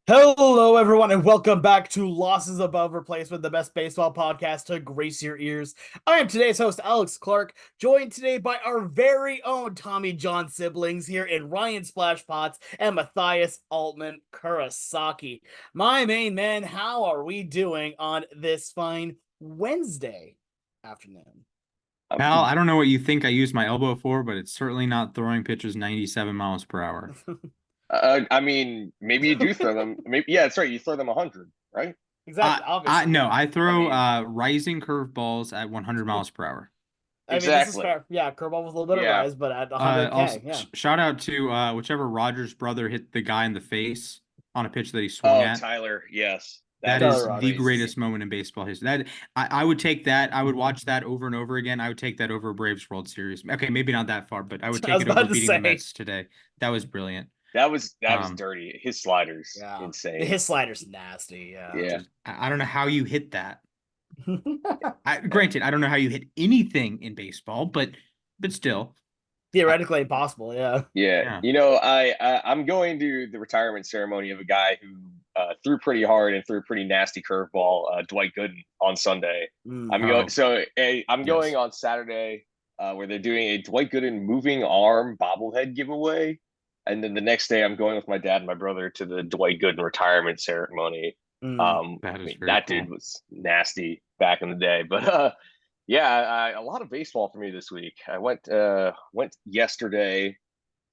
Hello, everyone, and welcome back to Losses Above Replacement, the best baseball podcast to grace your ears. I am today's host, Alex Clark, joined today by our very own Tommy John siblings here in Ryan Splash Potts and Matthias Altman Kurosaki. My main man, how are we doing on this fine Wednesday afternoon? Pal, I don't know what you think I use my elbow for, but it's certainly not throwing pitches 97 miles per hour. I mean, maybe you do throw them. Maybe, yeah, that's right. You throw them 100, right? Exactly, obviously, No, yeah. I I throw mean, rising curveballs at 100 miles per hour. I mean, this is exactly. fair. Yeah, curveball with a little bit of Yeah. rise, but at Also, 100K, yeah. shout out to whichever Rogers brother hit the guy in the face on a pitch that he swung Oh, at. Tyler. Yes, That that Tyler is is the Rogers. crazy. greatest moment in baseball history. I would take that. I would watch that over and over again. I would take that over Braves World Series. Okay, maybe not that far, but I would I take was it over about to beating the say, Mets today. That was brilliant. That was Um, dirty. His sliders, yeah, insane. his slider's nasty. Yeah. Yeah. I don't know how you hit that. Granted, I don't know how you hit anything in baseball, but still, I, Theoretically impossible. Yeah. Yeah. yeah. I'm going to the retirement ceremony of a guy who threw pretty hard and threw a pretty nasty curveball, Dwight Gooden on Sunday. I'm going Oh, so I'm going yes. on Saturday where they're doing a Dwight Gooden moving arm bobblehead giveaway. And then the next day I'm going with my dad and my brother to the Dwight Gooden retirement ceremony. Mm. That I is mean very that dude cool. was nasty back in the day. But yeah, a lot of baseball for me this week. I went yesterday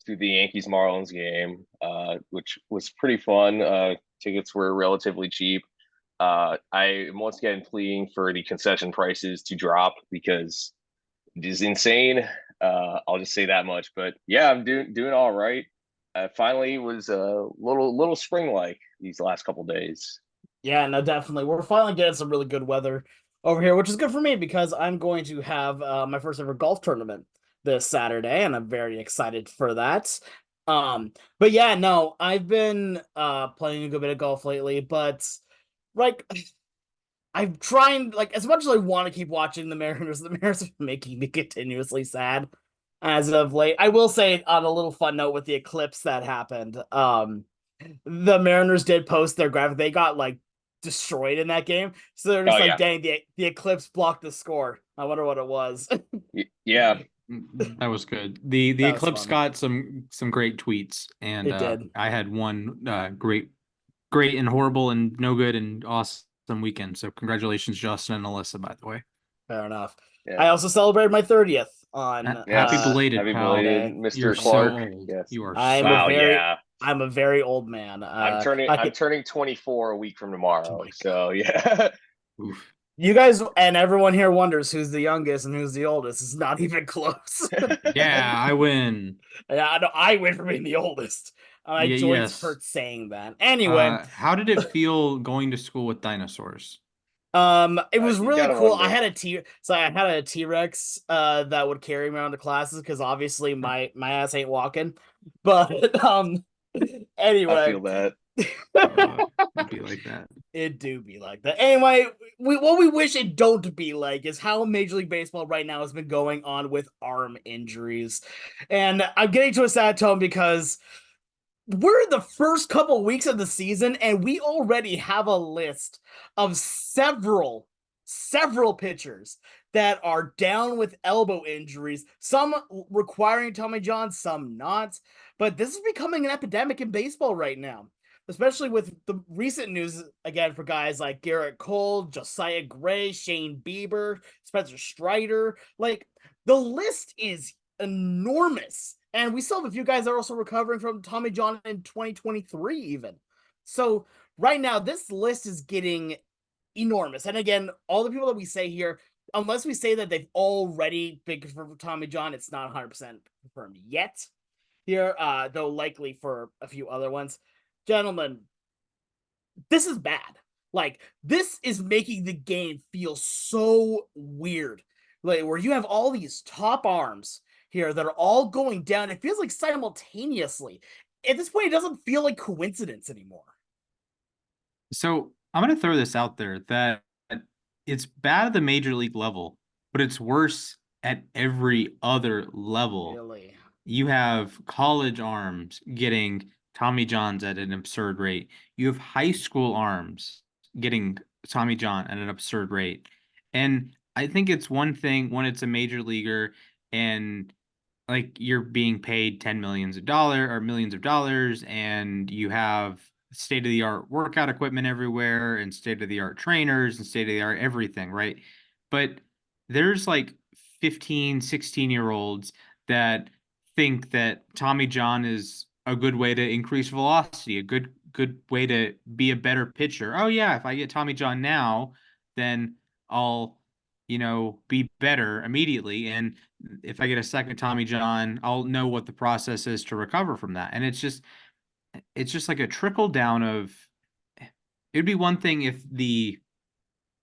to the Yankees Marlins game, which was pretty fun. Tickets were relatively cheap. I am once again pleading for the concession prices to drop because it is insane. I'll just say that much. But yeah, I'm doing all right. Finally was a little spring like these last couple days. Yeah, no, definitely. We're finally getting some really good weather over here, which is good for me because I'm going to have my first ever golf tournament this Saturday, and I'm very excited for that. But yeah, no, I've been playing a good bit of golf lately, but like I'm trying, like, as much as I want to keep watching the Mariners are making me continuously sad as of late. I will say on a little fun note with the eclipse that happened, the Mariners did post their graphic. They got like destroyed in that game. So they're Oh just like, yeah, dang, the eclipse blocked the score. I wonder what it was. yeah. That was good. The That was Eclipse fun. got some great tweets, and It did. I had one great and horrible and no good and awesome weekend. So congratulations, Justin and Alyssa, by the way. Fair enough. Yeah. I also celebrated my 30th on Happy Yes. belated, Happy pal. belated, Monday. You're Mr. so Clark. old. Yes. You are I'm so a Wow. old. very Yeah. I'm a very old man. I I'm could, turning 24 a week from oh tomorrow. my god. So yeah. Oof. You guys and everyone here wonders who's the youngest and who's the oldest. It's not even close. Yeah, I win. Yeah, I know I win for being the oldest. My Yeah, joints yes. hurt saying that. Anyway, How did it feel going to school with dinosaurs? it was You really gotta cool. I wonder. had a T-Rex that would carry me around to classes because obviously my ass ain't walking. But I anyway. feel that. It'd be like that. It do be like that. Anyway, what we wish it don't be like is how Major League Baseball right now has been going on with arm injuries. And I'm getting to a sad tone because we're in the first couple weeks of the season and we already have a list of several pitchers that are down with elbow injuries, some requiring Tommy John, some not. But this is becoming an epidemic in baseball right now, especially with the recent news again for guys like Garrett Cole, Josiah Gray, Shane Bieber, Spencer Strider. Like, the list is enormous. And we still have a few guys that are also recovering from Tommy John in 2023, even. So right now, this list is getting enormous. And again, all the people that we say here, unless we say that they've already been confirmed for Tommy John, it's not 100% confirmed yet here, though likely for a few other ones. Gentlemen, this is bad. Like, this is making the game feel so weird. Like, where you have all these top arms here that are all going down. It feels like simultaneously. At this point, it doesn't feel like coincidence anymore. So I'm going to throw this out there that it's bad at the major league level, but it's worse at every other level. Really. You have college arms getting Tommy Johns at an absurd rate. You have high school arms getting Tommy John at an absurd rate. And I think it's one thing when it's a major leaguer and like you're being paid millions of dollars and you have state of the art workout equipment everywhere and state of the art trainers and state of the art everything, right? But there's like 15, 16-year olds that think that Tommy John is a good way to increase velocity, a good way to be a better pitcher. Oh yeah, if I get Tommy John now, then I'll be better immediately. And if I get a second Tommy John, I'll know what the process is to recover from that. And it's just like a trickle down of it'd be one thing if the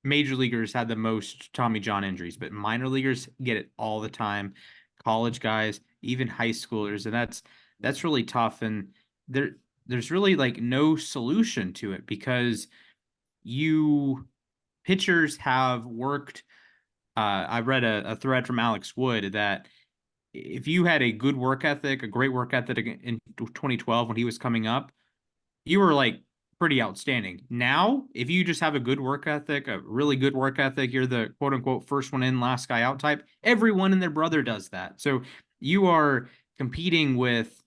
major leaguers had the most Tommy John injuries, but minor leaguers get it all the time. College guys, even high schoolers, and that's really tough. And there's really like no solution to it because you pitchers have worked. I read a thread from Alex Wood that if you had a good work ethic, a great work ethic in 2012 when he was coming up, you were like pretty outstanding. Now, if you just have a good work ethic, a really good work ethic, you're the quote unquote first one in, last guy out type. Everyone and their brother does that. So you are competing with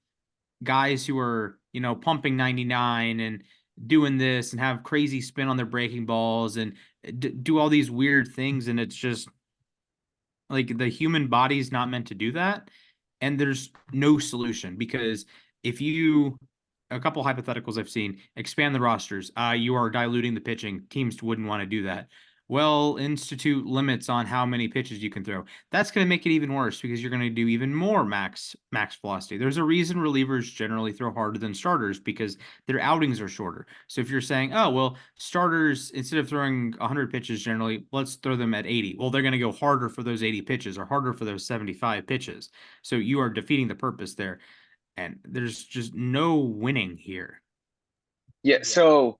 guys who are, pumping 99 and doing this and have crazy spin on their breaking balls and do all these weird things. And it's just like the human body's not meant to do that. And there's no solution because if you a couple hypotheticals I've seen, expand the rosters. You are diluting the pitching. Teams wouldn't want to do that. Well, institute limits on how many pitches you can throw. That's going to make it even worse because you're going to do even more max velocity. There's a reason relievers generally throw harder than starters because their outings are shorter. So if you're saying, oh, well, starters, instead of throwing 100 pitches generally, let's throw them at 80. Well, they're going to go harder for those 80 pitches or harder for those 75 pitches. So you are defeating the purpose there. And there's just no winning here. Yeah, so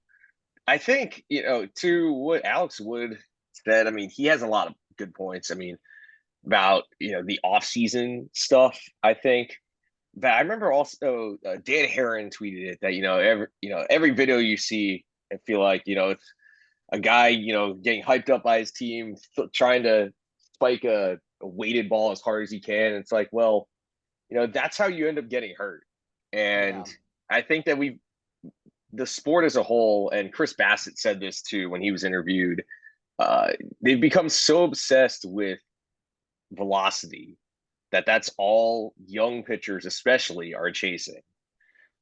I think, to what Alex Wood said, I mean, he has a lot of good points. I mean, about, the off-season stuff, I think. But I remember also Dan Heron tweeted it that, every video you see, I feel like, it's a guy, getting hyped up by his team, trying to spike a weighted ball as hard as he can. It's like, well, that's how you end up getting hurt. And I think that the sport as a whole, and Chris Bassett said this too when he was interviewed, they've become so obsessed with velocity that's all young pitchers especially are chasing.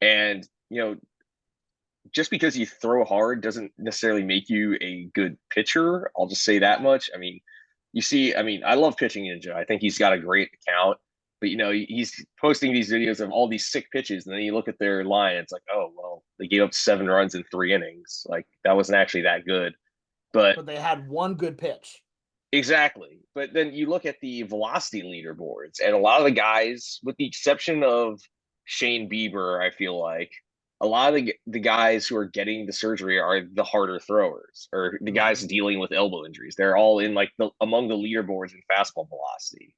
And, just because you throw hard doesn't necessarily make you a good pitcher. I'll just say that much. I mean, I love Pitching Ninja. I think he's got a great account. But he's posting these videos of all these sick pitches, and then you look at their line, it's like, oh well, they gave up 7 runs in 3 innings. Like that wasn't actually that good. But they had one good pitch. Exactly. But then you look at the velocity leaderboards, and a lot of the guys, with the exception of Shane Bieber, I feel like a lot of the guys who are getting the surgery are the harder throwers or the guys dealing with elbow injuries. They're all in like among the leaderboards in fastball velocity.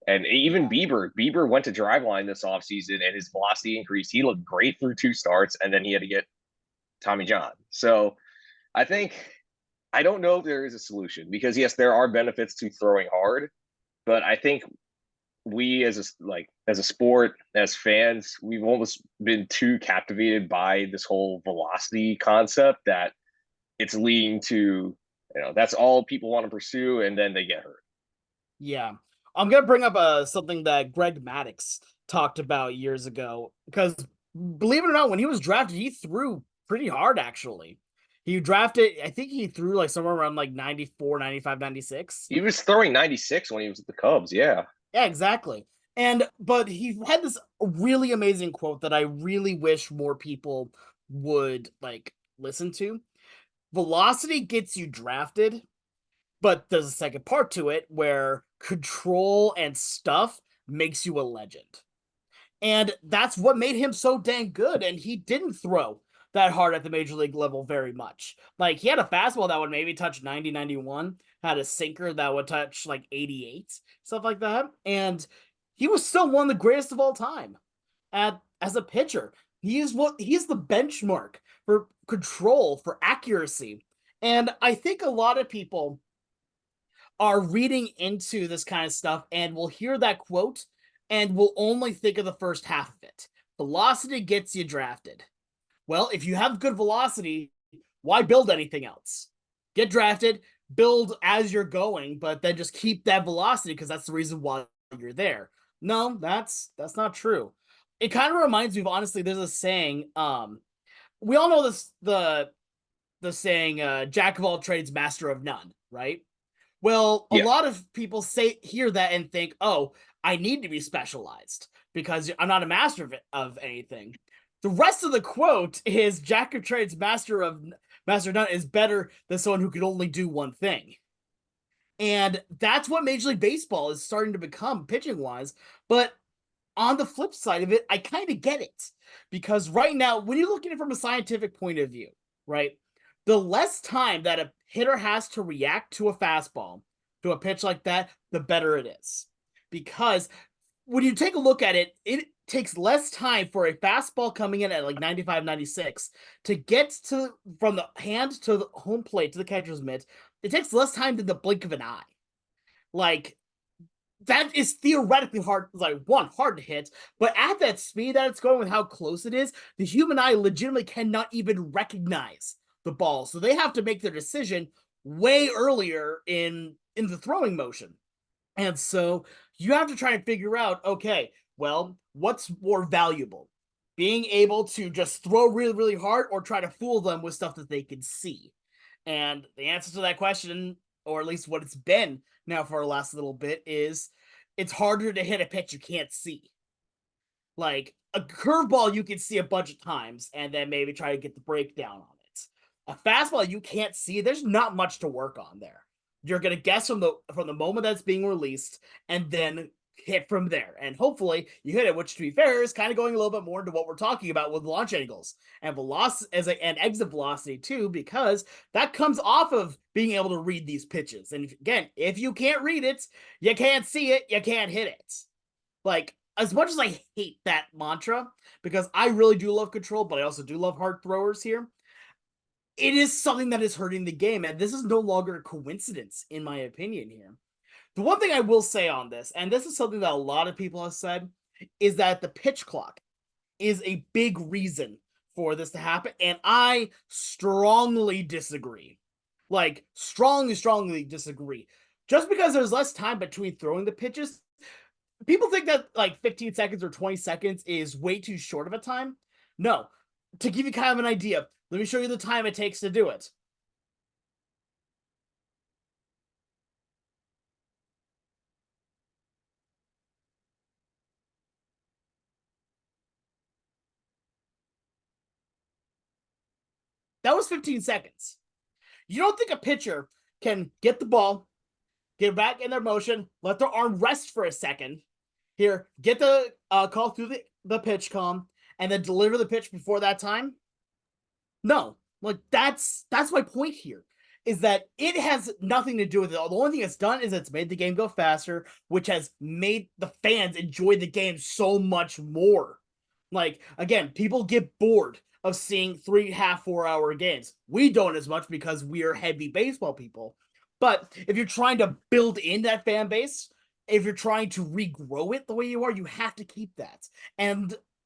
And even Bieber went to Driveline this offseason and his velocity increased. He looked great through 2 starts, and then he had to get Tommy John. So I don't know if there is a solution because, yes, there are benefits to throwing hard. But I think we as a sport, as fans, we've almost been too captivated by this whole velocity concept that it's leading to, that's all people want to pursue, and then they get hurt. Yeah. I'm going to bring up something that Greg Maddux talked about years ago, because believe it or not, when he was drafted, he threw pretty hard, actually. He drafted, I think he threw like somewhere around like 94, 95, 96. He was throwing 96 when he was at the Cubs, yeah. Yeah, exactly. But he had this really amazing quote that I really wish more people would like listen to. Velocity gets you drafted, but there's a second part to it where control and stuff makes you a legend. And that's what made him so dang good. And he didn't throw that hard at the major league level very much. Like, he had a fastball that would maybe touch 90, 91, had a sinker that would touch like 88, stuff like that. And he was still one of the greatest of all time as a pitcher. He's the benchmark for control, for accuracy. And I think a lot of people are reading into this kind of stuff and will hear that quote and will only think of the first half of it. Velocity gets you drafted. Well, if you have good velocity, why build anything else? Get drafted, build as you're going, but then just keep that velocity because that's the reason why you're there. No, that's not true. It kind of reminds me of, honestly, there's a saying, we all know this, the saying, jack of all trades, master of none, right? Well, a Yeah. lot of people hear that and think, "Oh, I need to be specialized because I'm not a master of anything." The rest of the quote is Jack of trades, master of none is better than someone who can only do one thing. And that's what Major League Baseball is starting to become pitching wise. But on the flip side of it, I kind of get it. Because right now, when you look at it from a scientific point of view, right, the less time that a hitter has to react to a fastball, to a pitch like that, the better it is. Because when you take a look at it, it takes less time for a fastball coming in at like 95, 96 to get to from the hand to the home plate to the catcher's mitt. It takes less time than the blink of an eye. Like, that is theoretically hard, like, one, hard to hit, but at that speed that it's going with how close it is, the human eye legitimately cannot even recognize the ball. So they have to make their decision way earlier in the throwing motion. And so you have to try and figure out, okay, well, what's more valuable? Being able to just throw really, really hard or try to fool them with stuff that they can see? And the answer to that question, or at least what it's been now for the last little bit, is it's harder to hit a pitch you can't see. Like a curveball, you can see a bunch of times and then maybe try to get the breakdown on it. A fastball you can't see, there's not much to work on there. You're gonna guess from the moment that's being released and then hit from there. And hopefully you hit it, which to be fair is kind of going a little bit more into what we're talking about with launch angles and velocity and exit velocity too, because that comes off of being able to read these pitches. And again, if you can't read it, you can't see it, you can't hit it. Like, as much as I hate that mantra, because I really do love control, but I also do love hard throwers here, it is something that is hurting the game, and this is no longer a coincidence, in my opinion here. The one thing I will say on this, and this is something that a lot of people have said, is that the pitch clock is a big reason for this to happen, and I strongly disagree. Like, strongly disagree. Just because there's less time between throwing the pitches, people think that like 15 seconds or 20 seconds is way too short of a time. No. To give you kind of an idea, let me show you the time it takes to do it. That was 15 seconds. You don't think a pitcher can get the ball, get back in their motion, let their arm rest for a second, here, get the call through the pitch comm, and then deliver the pitch before that time? No. Like, that's my point here, is that it has nothing to do with it. The only thing it's done is it's made the game go faster, which has made the fans enjoy the game so much more. Like, again, people get bored of seeing 3.5, 4 hour games. We don't as much because we are heavy baseball people. But if you're trying to build in that fan base, if you're trying to regrow it the way you are, you have to keep that.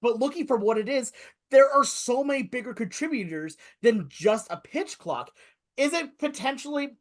But looking for what it is, there are so many bigger contributors than just a pitch clock. Is it potentially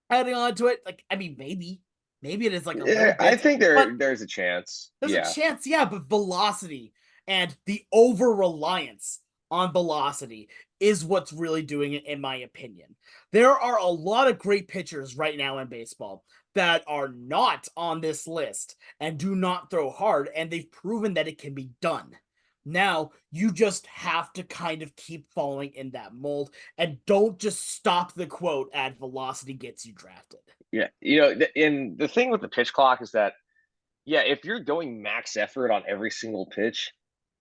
adding on to it? Like, I mean, maybe it is, like, a little Yeah, I bit, think but there's a chance. there's a Yeah. chance, yeah, but velocity and the over reliance on velocity is what's really doing it, in my opinion. There are a lot of great pitchers right now in baseball that are not on this list and do not throw hard, and they've proven that it can be done. Now, you just have to kind of keep following in that mold and don't just stop the quote at velocity gets you drafted. Yeah. And the thing with the pitch clock is that, yeah, if you're going max effort on every single pitch,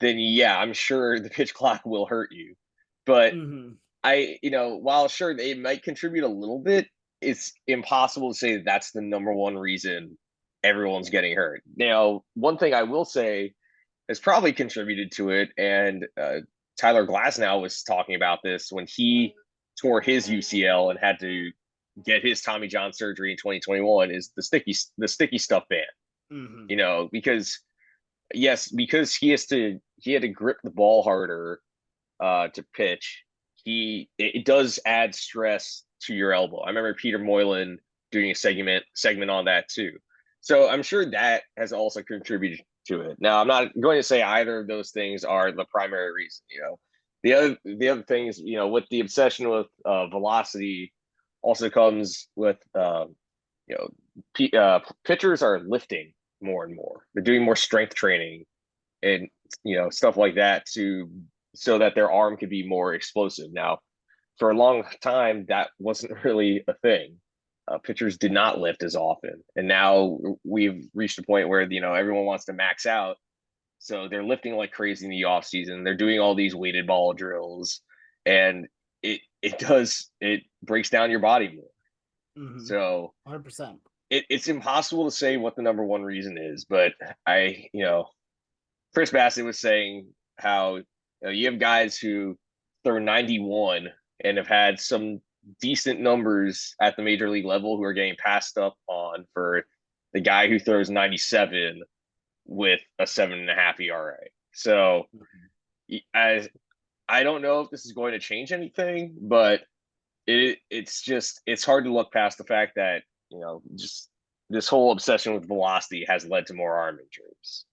then yeah, I'm sure the pitch clock will hurt you. But Mm-hmm. while sure they might contribute a little bit, it's impossible to say that that's the number one reason everyone's getting hurt. Now, one thing I will say has probably contributed to it, and Tyler Glasnow was talking about this when he tore his UCL and had to get his Tommy John surgery in 2021 is the sticky stuff band. Mm-hmm. Because because he had to grip the ball harder to pitch. It does add stress to your elbow. I remember Peter Moylan doing a segment on that too. So I'm sure that has also contributed to it. Now I'm not going to say either of those things are the primary reason. The other things, with the obsession with velocity, also comes with pitchers are lifting more and more. They're doing more strength training and stuff like that so that their arm could be more explosive. Now, for a long time, that wasn't really a thing. Pitchers did not lift as often, and now we've reached a point where everyone wants to max out, so they're lifting like crazy in the off season. They're doing all these weighted ball drills, and it breaks down your body more. Mm-hmm. So 100%. It's impossible to say what the number one reason is, but Chris Bassett was saying how you have guys who throw 91 and have had some decent numbers at the major league level who are getting passed up on for the guy who throws 97 with a 7.5 ERA. So I don't know if this is going to change anything, but it's hard to look past the fact that just this whole obsession with velocity has led to more arm injuries.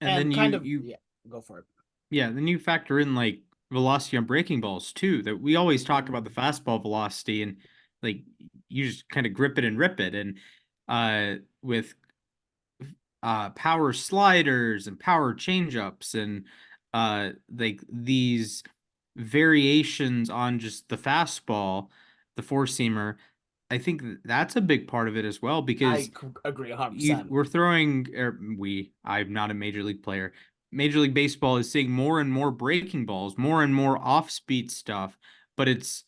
And then yeah, go for it. Yeah, then you factor in like velocity on breaking balls too. That we always talk Mm-hmm. about the fastball velocity and like you just kind of grip it and rip it. And with power sliders and power changeups and like these variations on just the fastball, the four seamer, I think that's a big part of it as well because I agree 100%. we're throwing I'm not a major league player. Major League Baseball is seeing more and more breaking balls, more and more off speed stuff, but it's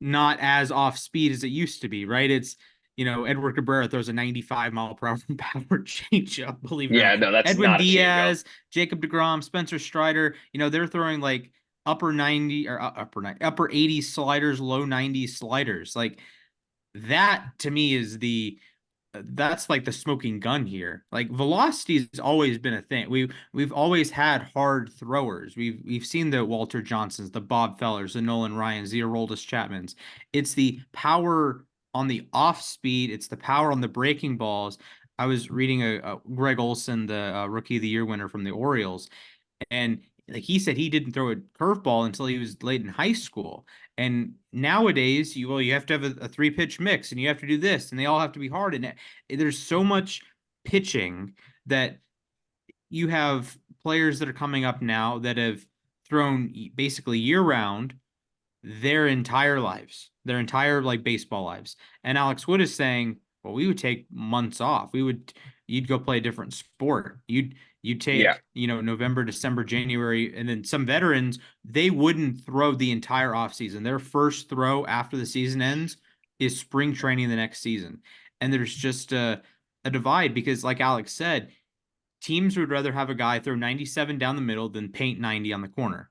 not as off speed as it used to be, right? It's Edward Cabrera throws a 95-mile-per-hour power changeup, believe it or Yeah, not. no, that's Edwin not a changeup. Diaz, Jacob DeGrom, Spencer Strider, they're throwing like upper 90 or upper 80 sliders, low 90 sliders. Like that to me is that's like the smoking gun here. Like velocity has always been a thing. We've always had hard throwers. We've seen the Walter Johnsons, the Bob Fellers, the Nolan Ryans, the Aroldis Chapmans. It's the power on the off speed. It's the power on the breaking balls. I was reading a Greg Olson, the Rookie of the Year winner from the Orioles, and like he said, he didn't throw a curveball until he was late in high school. And nowadays, you have to have a three pitch mix, and you have to do this, and they all have to be hard. And there's so much pitching that you have players that are coming up now that have thrown basically year round their entire lives, their entire like baseball lives. And Alex Wood is saying, well, we would take months off. You'd go play a different sport. You'd Yeah. take, November, December, January, and then some veterans, they wouldn't throw the entire offseason. Their first throw after the season ends is spring training the next season. And there's just a divide because, like Alex said, teams would rather have a guy throw 97 down the middle than paint 90 on the corner.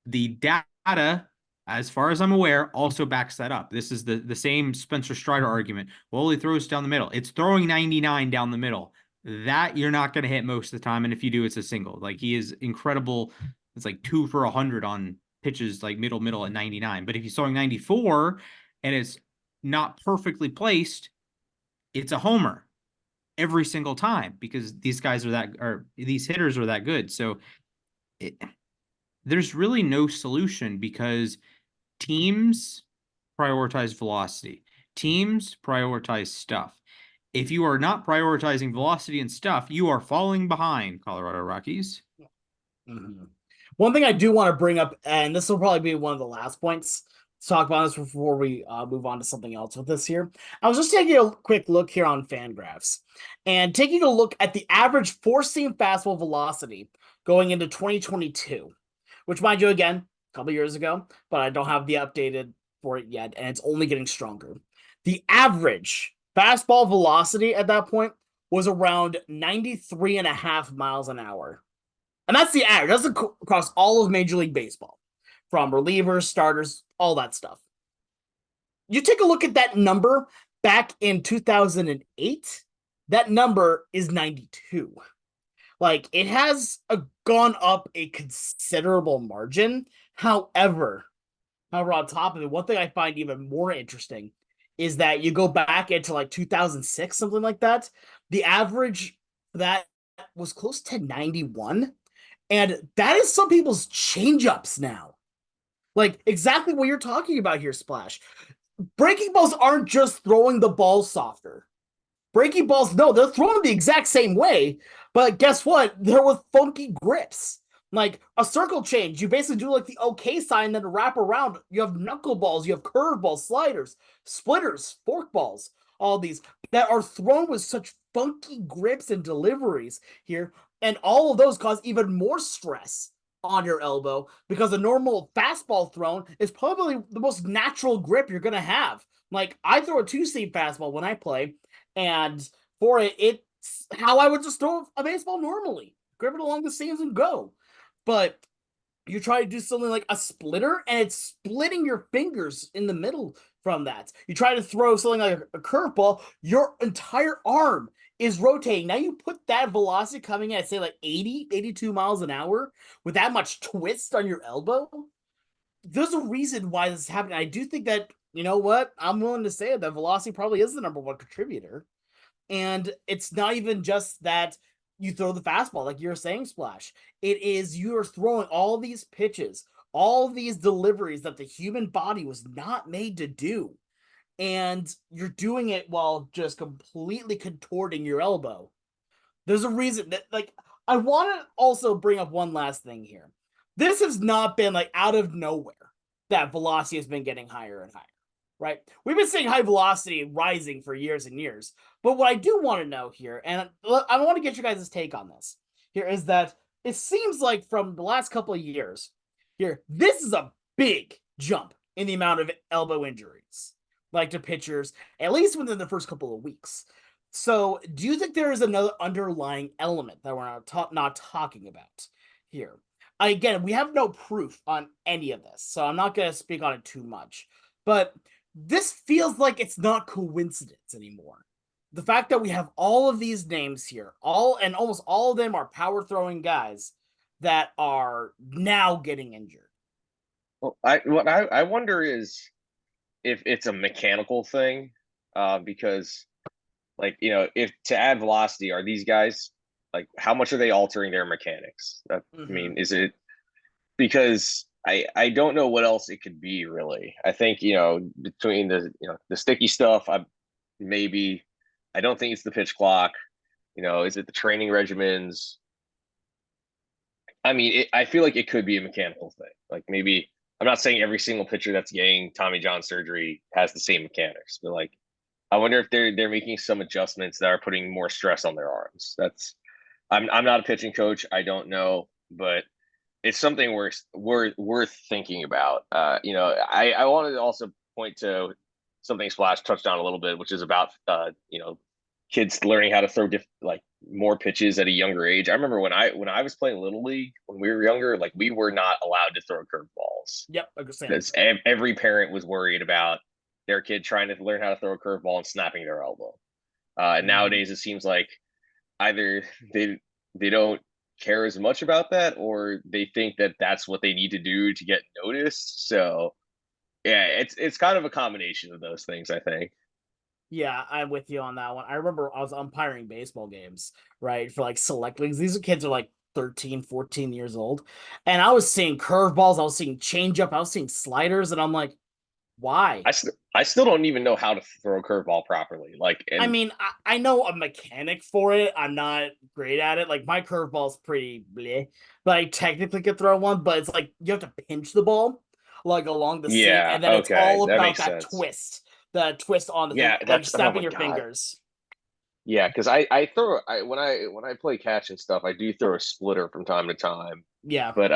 The data, as far as I'm aware, also backs that up. This is the same Spencer Strider argument. Well, he throws down the middle. It's throwing 99 down the middle. That you're not going to hit most of the time. And if you do, it's a single. Like he is incredible. It's like 2 for 100 on pitches, like middle at 99. But if he's throwing 94 and it's not perfectly placed, it's a homer every single time because these hitters are that good. So there's really no solution because teams prioritize velocity. Teams prioritize stuff. If you are not prioritizing velocity and stuff, you are falling behind, Colorado Rockies. Mm-hmm. One thing I do want to bring up, and this will probably be one of the last points to talk about this before we move on to something else with this here. I was just taking a quick look here on Fangraphs and taking a look at the average four-seam fastball velocity going into 2022, which, mind you, again, a couple years ago, but I don't have the updated for it yet, and it's only getting stronger. The average fastball velocity at that point was around 93.5 miles an hour. And that's the average. That's across all of Major League Baseball, from relievers, starters, all that stuff. You take a look at that number back in 2008, that number is 92. Like, it has gone up a considerable margin. However, on top of it, one thing I find even more interesting is that you go back into like 2006, something like that. The average that was close to 91. And that is some people's changeups now. Like, exactly what you're talking about here, Splash. Breaking balls aren't just throwing the ball softer. Breaking balls, no, they're thrown the exact same way, but guess what? They're with funky grips. Like a circle change, you basically do like the OK sign, then wrap around. You have knuckleballs, you have curveballs, sliders, splitters, forkballs, all these that are thrown with such funky grips and deliveries here. And all of those cause even more stress on your elbow because a normal fastball thrown is probably the most natural grip you're going to have. Like, I throw a two-seam fastball when I play, and for it, it's how I would just throw a baseball normally. Grip it along the seams and go. But you try to do something like a splitter, and it's splitting your fingers in the middle from that. You try to throw something like a curveball, your entire arm is rotating. Now you put that velocity coming at, say, like 80, 82 miles an hour with that much twist on your elbow. There's a reason why this is happening. I do think that, you know what? I'm willing to say that velocity probably is the number one contributor. And it's not even just that you throw the fastball, like you're saying, Splash. It is you're throwing all these pitches, all these deliveries that the human body was not made to do. And you're doing it while just completely contorting your elbow. There's a reason that, like, I want to also bring up one last thing here. This has not been like out of nowhere that velocity has been getting higher and higher, right? We've been seeing high velocity rising for years and years. But what I do want to know here, and I want to get you guys' take on this here, is that it seems like from the last couple of years here, this is a big jump in the amount of elbow injuries, like to pitchers, at least within the first couple of weeks. So, do you think there is another underlying element that we're not talking about here? Again, we have no proof on any of this, so I'm not going to speak on it too much. But this feels like it's not coincidence anymore. The fact that we have all of these names here, almost all of them are power throwing guys that are now getting injured. Well, I wonder is if it's a mechanical thing, because like, if to add velocity, are these guys like how much are they altering their mechanics? I mean, is it because I don't know what else it could be really. I think, between the sticky stuff, I don't think it's the pitch clock. Is it the training regimens? I mean, I feel like it could be a mechanical thing. Like maybe I'm not saying every single pitcher that's getting Tommy John surgery has the same mechanics, but like I wonder if they're making some adjustments that are putting more stress on their arms. I'm not a pitching coach. I don't know, but it's something worth thinking about. I wanted to also point to something Splash touched on a little bit, which is about kids learning how to throw like more pitches at a younger age. I remember when I was playing Little League when we were younger, like we were not allowed to throw curveballs. Yep, understand. Because every parent was worried about their kid trying to learn how to throw a curveball and snapping their elbow. And nowadays it seems like either they don't care as much about that, or they think that that's what they need to do to get noticed. So yeah, it's kind of a combination of those things, I think. Yeah, I'm with you on that one. I remember I was umpiring baseball games, right, for like select leagues. These kids are like 13, 14 years old. And I was seeing curveballs, I was seeing changeup, I was seeing sliders, and I'm like, why? I still don't even know how to throw a curveball properly. Like, I mean, I know a mechanic for it. I'm not great at it. Like, my curveball's pretty bleh, but I technically could throw one, but it's like you have to pinch the ball like along the seam, yeah, and then it's okay, all that about makes that sense. twist. The twist on the thing, Yeah, like that's oh snapping my your god. fingers. Yeah, because I throw when I play catch and stuff, I do throw a splitter from time to time. Yeah. But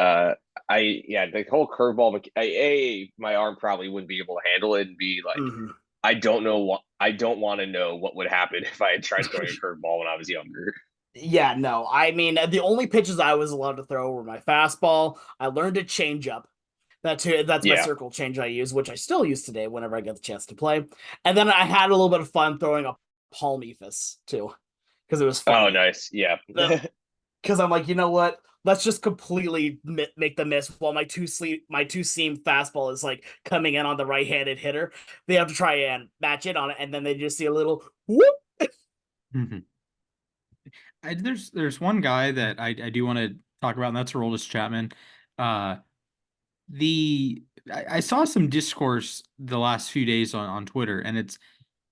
the whole curveball. My arm probably wouldn't be able to handle it, and be like, I don't want to know what would happen if I had tried throwing a curveball when I was younger. Yeah, no. I mean, the only pitches I was allowed to throw were my fastball. I learned a changeup. That's my Yeah. circle change I use, which I still use today whenever I get the chance to play. And then I had a little bit of fun throwing a palmephus too, because it was Oh, funny. nice. Yeah. Because I'm like, you know what? Let's just completely make the miss while my two seam fastball is like coming in on the right-handed hitter. They have to try and match it on it, and then they just see a little whoop. Mhm. There's one guy that I do want to talk about, and that's Aroldis Chapman. Uh, the I saw some discourse the last few days on Twitter, and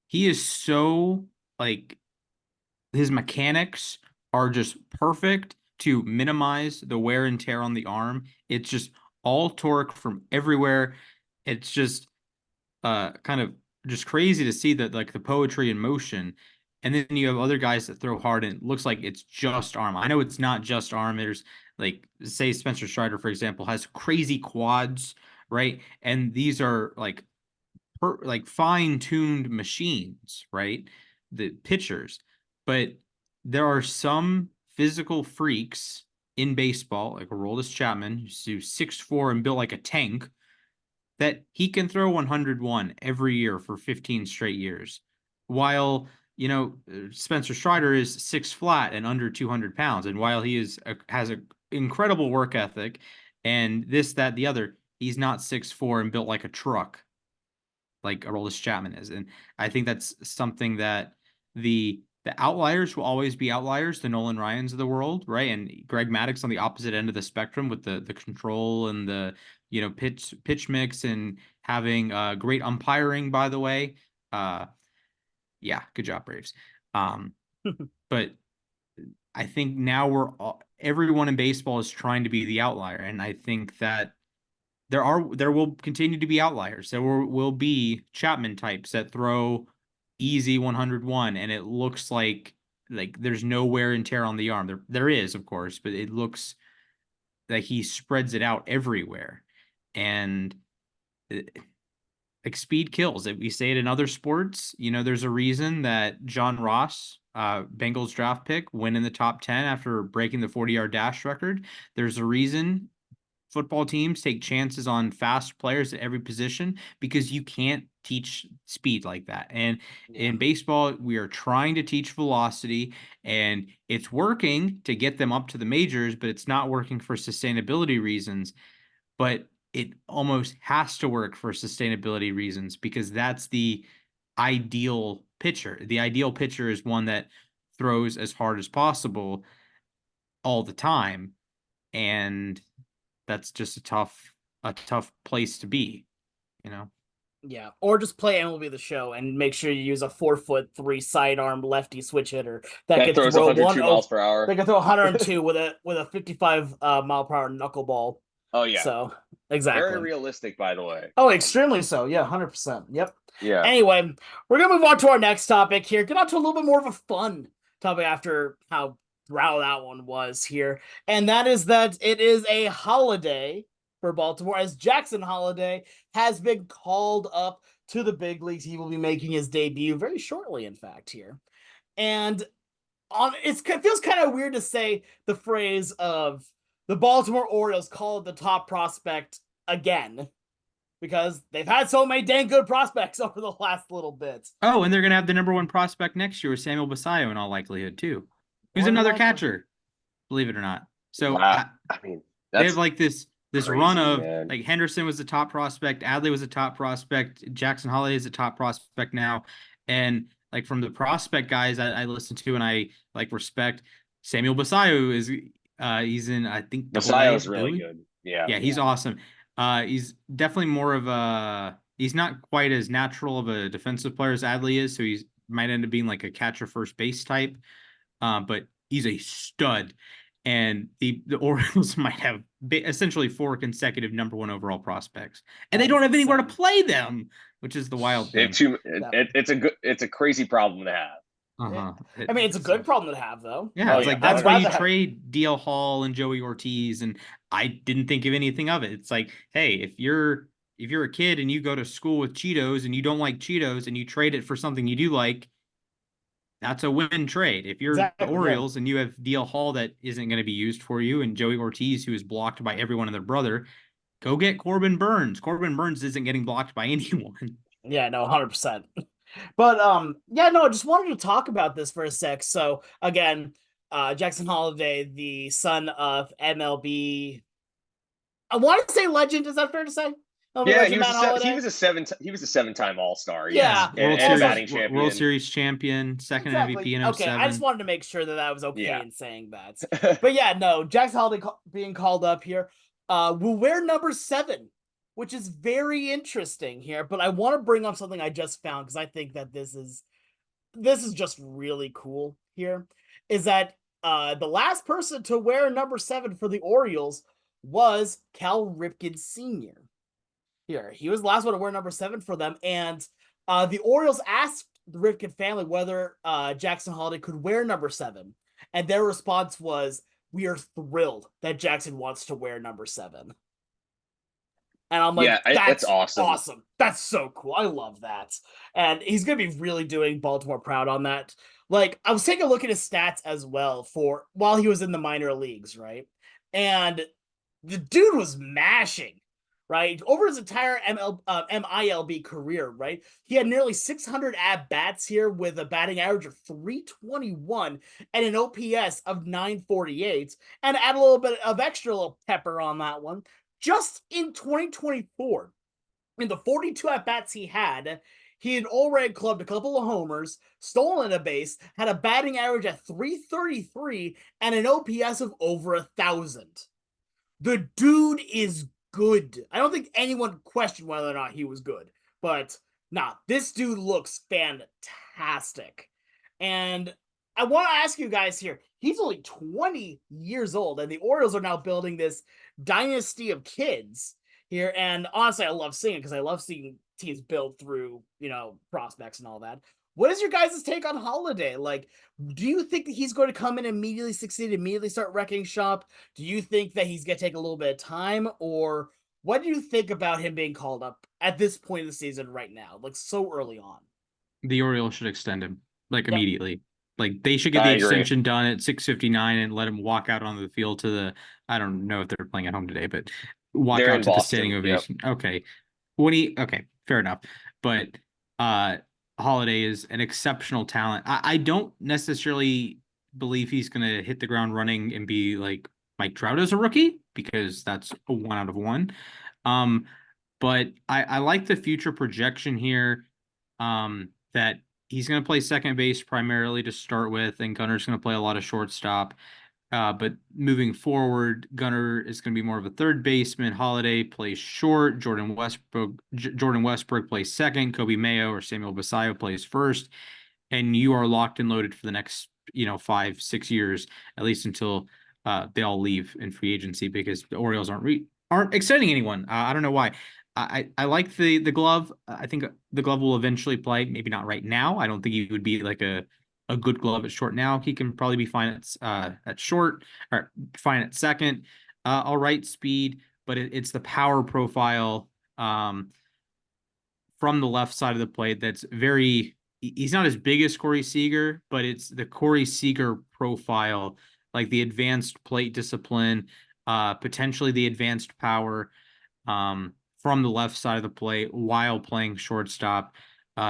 he is so like his mechanics are just perfect to minimize the wear and tear on the arm. It's just all torque from everywhere. It's just kind of just crazy to see that like the poetry in motion. And then you have other guys that throw hard and it looks like it's just arm. I know it's not just arm. There's like say Spencer Strider, for example, has crazy quads, right? And these are like fine-tuned machines, right? The pitchers. But there are some physical freaks in baseball, like Aroldis Chapman, who's 6'4" and built like a tank, that he can throw 101 every year for 15 straight years. While, Spencer Strider is 6 flat and under 200 pounds. And while has an incredible work ethic and this, that, the other, he's not 6'4" and built like a truck like Aroldis Chapman is. And I think that's something that the outliers will always be outliers, the Nolan Ryans of the world, right? And Greg Maddux on the opposite end of the spectrum with the control and the pitch mix and having great umpiring, by the way. Yeah, good job, Braves. But I think now everyone in baseball is trying to be the outlier, and I think that there will continue to be outliers. There will be Chapman types that throw easy 101 and it looks like there's no wear and tear on the arm. There is, of course, but it looks like he spreads it out everywhere. And like speed kills. If we say it in other sports, there's a reason that John Ross, Bengals draft pick, went in the top 10 after breaking the 40-yard dash record. There's a reason football teams take chances on fast players at every position because you can't teach speed like that. And in baseball, we are trying to teach velocity, and it's working to get them up to the majors, but it's not working for sustainability reasons. But it almost has to work for sustainability reasons because that's the ideal pitcher. The ideal pitcher is one that throws as hard as possible all the time. And that's just a tough place to be, you know. Yeah, or just play MLB The Show and make sure you use a 4'3" sidearm lefty switch hitter that That could throws throw 102 miles per They hour. could throw 102 with a 55 mile per hour knuckleball. Oh yeah. So Very exactly. realistic, by the way. Oh, extremely so. Yeah, 100%. Yep. Yeah. Anyway, we're gonna move on to our next topic here. Get on to a little bit more of a fun topic after how drow that one was here, and that is that it is a holiday for Baltimore as Jackson Holliday has been called up to the big leagues. He will be making his debut very shortly, in fact, here. And it feels kind of weird to say the phrase of the Baltimore Orioles called the top prospect again because they've had so many dang good prospects over the last little bit. Oh, and they're gonna have the number one prospect next year with Samuel Basayo in all likelihood too, who's More than another likely. catcher, believe it or not. So Wow. I mean, they have that's like this run crazy, of man. like Henderson was the top prospect, Adley was the top prospect, Jackson Holliday is the top prospect now, and like from the prospect guys I listen to and I like respect, Samuel Basayo is he's in I think Double A, Masayo's really good. Yeah. Yeah, he's Yeah. awesome. He's definitely more of he's not quite as natural of a defensive player as Adley is, so he's might end up being like a catcher first base type. But he's a stud, and the Orioles might have essentially four consecutive number one overall prospects, and they That is don't have anywhere to insane. play them, which is the wild thing. It's a crazy problem to have. Uh-huh. I mean, it's a good problem to have, though. Yeah, Oh it's yeah, like that's I'd why you rather have. trade DL Hall and Joey Ortiz, and I didn't think of anything of it. It's like, hey, if you're a kid and you go to school with Cheetos and you don't like Cheetos and you trade it for something you do like, that's a win trade. If you're the Exactly. Yeah. Orioles and you have DL Hall that isn't going to be used for you, and Joey Ortiz, who is blocked by everyone and their brother, go get Corbin Burns. Corbin Burns isn't getting blocked by anyone. Yeah, no, 100%. But yeah, no, I just wanted to talk about this for a sec. So again, Jackson Holliday, the son of MLB, I want to say legend, is that fair to say? MLB Yeah, legend Matt he Holliday? was a seven-time All-Star, Yeah. yes, World and Also, Series batting World champion. Series champion, second MVP exactly. in Okay, I just 07. wanted to make sure that I was okay Yeah. in saying that. But yeah, no, Jackson Holliday being called up here will wear number 7, which is very interesting here. But I want to bring up something I just found because I think that this is just really cool here. Is that the last person to wear number 7 for the Orioles was Cal Ripken Sr. Here, he was the last one to wear number 7 for them, and the Orioles asked the Ripken family whether Jackson Holliday could wear number 7, and their response was, "We are thrilled that Jackson wants to wear number 7." And I'm like, Yeah, it's that's awesome. awesome. That's so cool. I love that. And he's going to be really doing Baltimore proud on that. Like, I was taking a look at his stats as well for while he was in the minor leagues, right? And the dude was mashing, right? Over his entire MILB career, right? He had nearly 600 at bats here with a batting average of 321 and an OPS of 948. And add a little bit of extra little pepper on that one. Just in 2024, in the 42 at bats he had already clubbed a couple of homers, stolen a base, had a batting average at 333, and an OPS of over 1,000. The dude is good. I don't think anyone questioned whether or not he was good, but nah, this dude looks fantastic. And I want to ask you guys here, he's only 20 years old, and the Orioles are now building this dynasty of kids here. And honestly, I love seeing it because I love seeing teams build through, prospects and all that. What is your guys' take on Holiday? Like, do you think that he's going to come in and immediately succeed, immediately start wrecking shop? Do you think that he's going to take a little bit of time? Or what do you think about him being called up at this point of the season right now, like so early on? The Orioles should extend him like Yep. immediately. Like they should get the I agree. extension done at 6:59 and let him walk out onto the field to the. I don't know if they're playing at home today, but walk They're out in to the Boston. standing Yep. ovation. Okay, okay, fair enough. But uh Holiday is an exceptional talent. I don't necessarily believe he's gonna hit the ground running and be like Mike Trout as a rookie, because that's a 1 out of 1. But I like the future projection here. That he's going to play second base primarily to start with, and Gunner's going to play a lot of shortstop. But moving forward, Gunner is going to be more of a third baseman. Holiday plays short. Jordan Westbrook plays second. Kobe Mayo or Samuel Basayo plays first. And you are locked and loaded for the next 5-6 years, at least until they all leave in free agency, because the Orioles aren't extending anyone. I don't know why. I like the glove. I think the glove will eventually play. Maybe not right now. I don't think he would be like a good glove at short now. He can probably be fine at short, or fine at second. All right, speed, but it's the power profile from the left side of the plate that's very. He's not as big as Corey Seager, but it's the Corey Seager profile, like the advanced plate discipline, potentially the advanced power. From the left side of the plate while playing shortstop.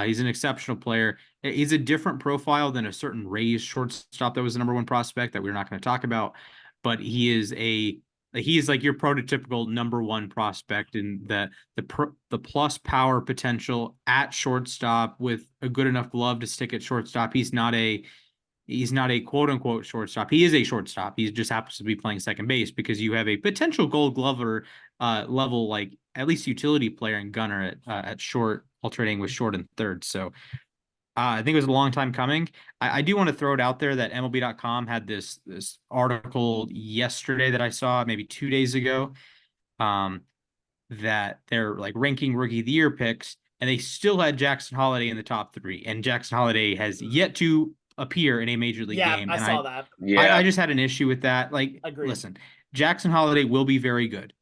He's an exceptional player. He's a different profile than a certain Rays shortstop that was the #1 prospect that we're not going to talk about, but he is like your prototypical #1 prospect in the plus power potential at shortstop with a good enough glove to stick at shortstop. He's not a quote unquote shortstop. He is a shortstop. He just happens to be playing second base because you have a potential Gold Glover level, like at least utility player in Gunner at short, alternating with short and third. So I think it was a long time coming. I do want to throw it out there that MLB.com had this article yesterday that I saw maybe 2 days ago, that they're like ranking rookie of the year picks, and they still had Jackson Holliday in the top 3, and Jackson Holliday has yet to appear in a major league Yeah, game. I And saw that. Yeah. I just had an issue with that. Like, Agreed. listen, Jackson Holliday will be very good.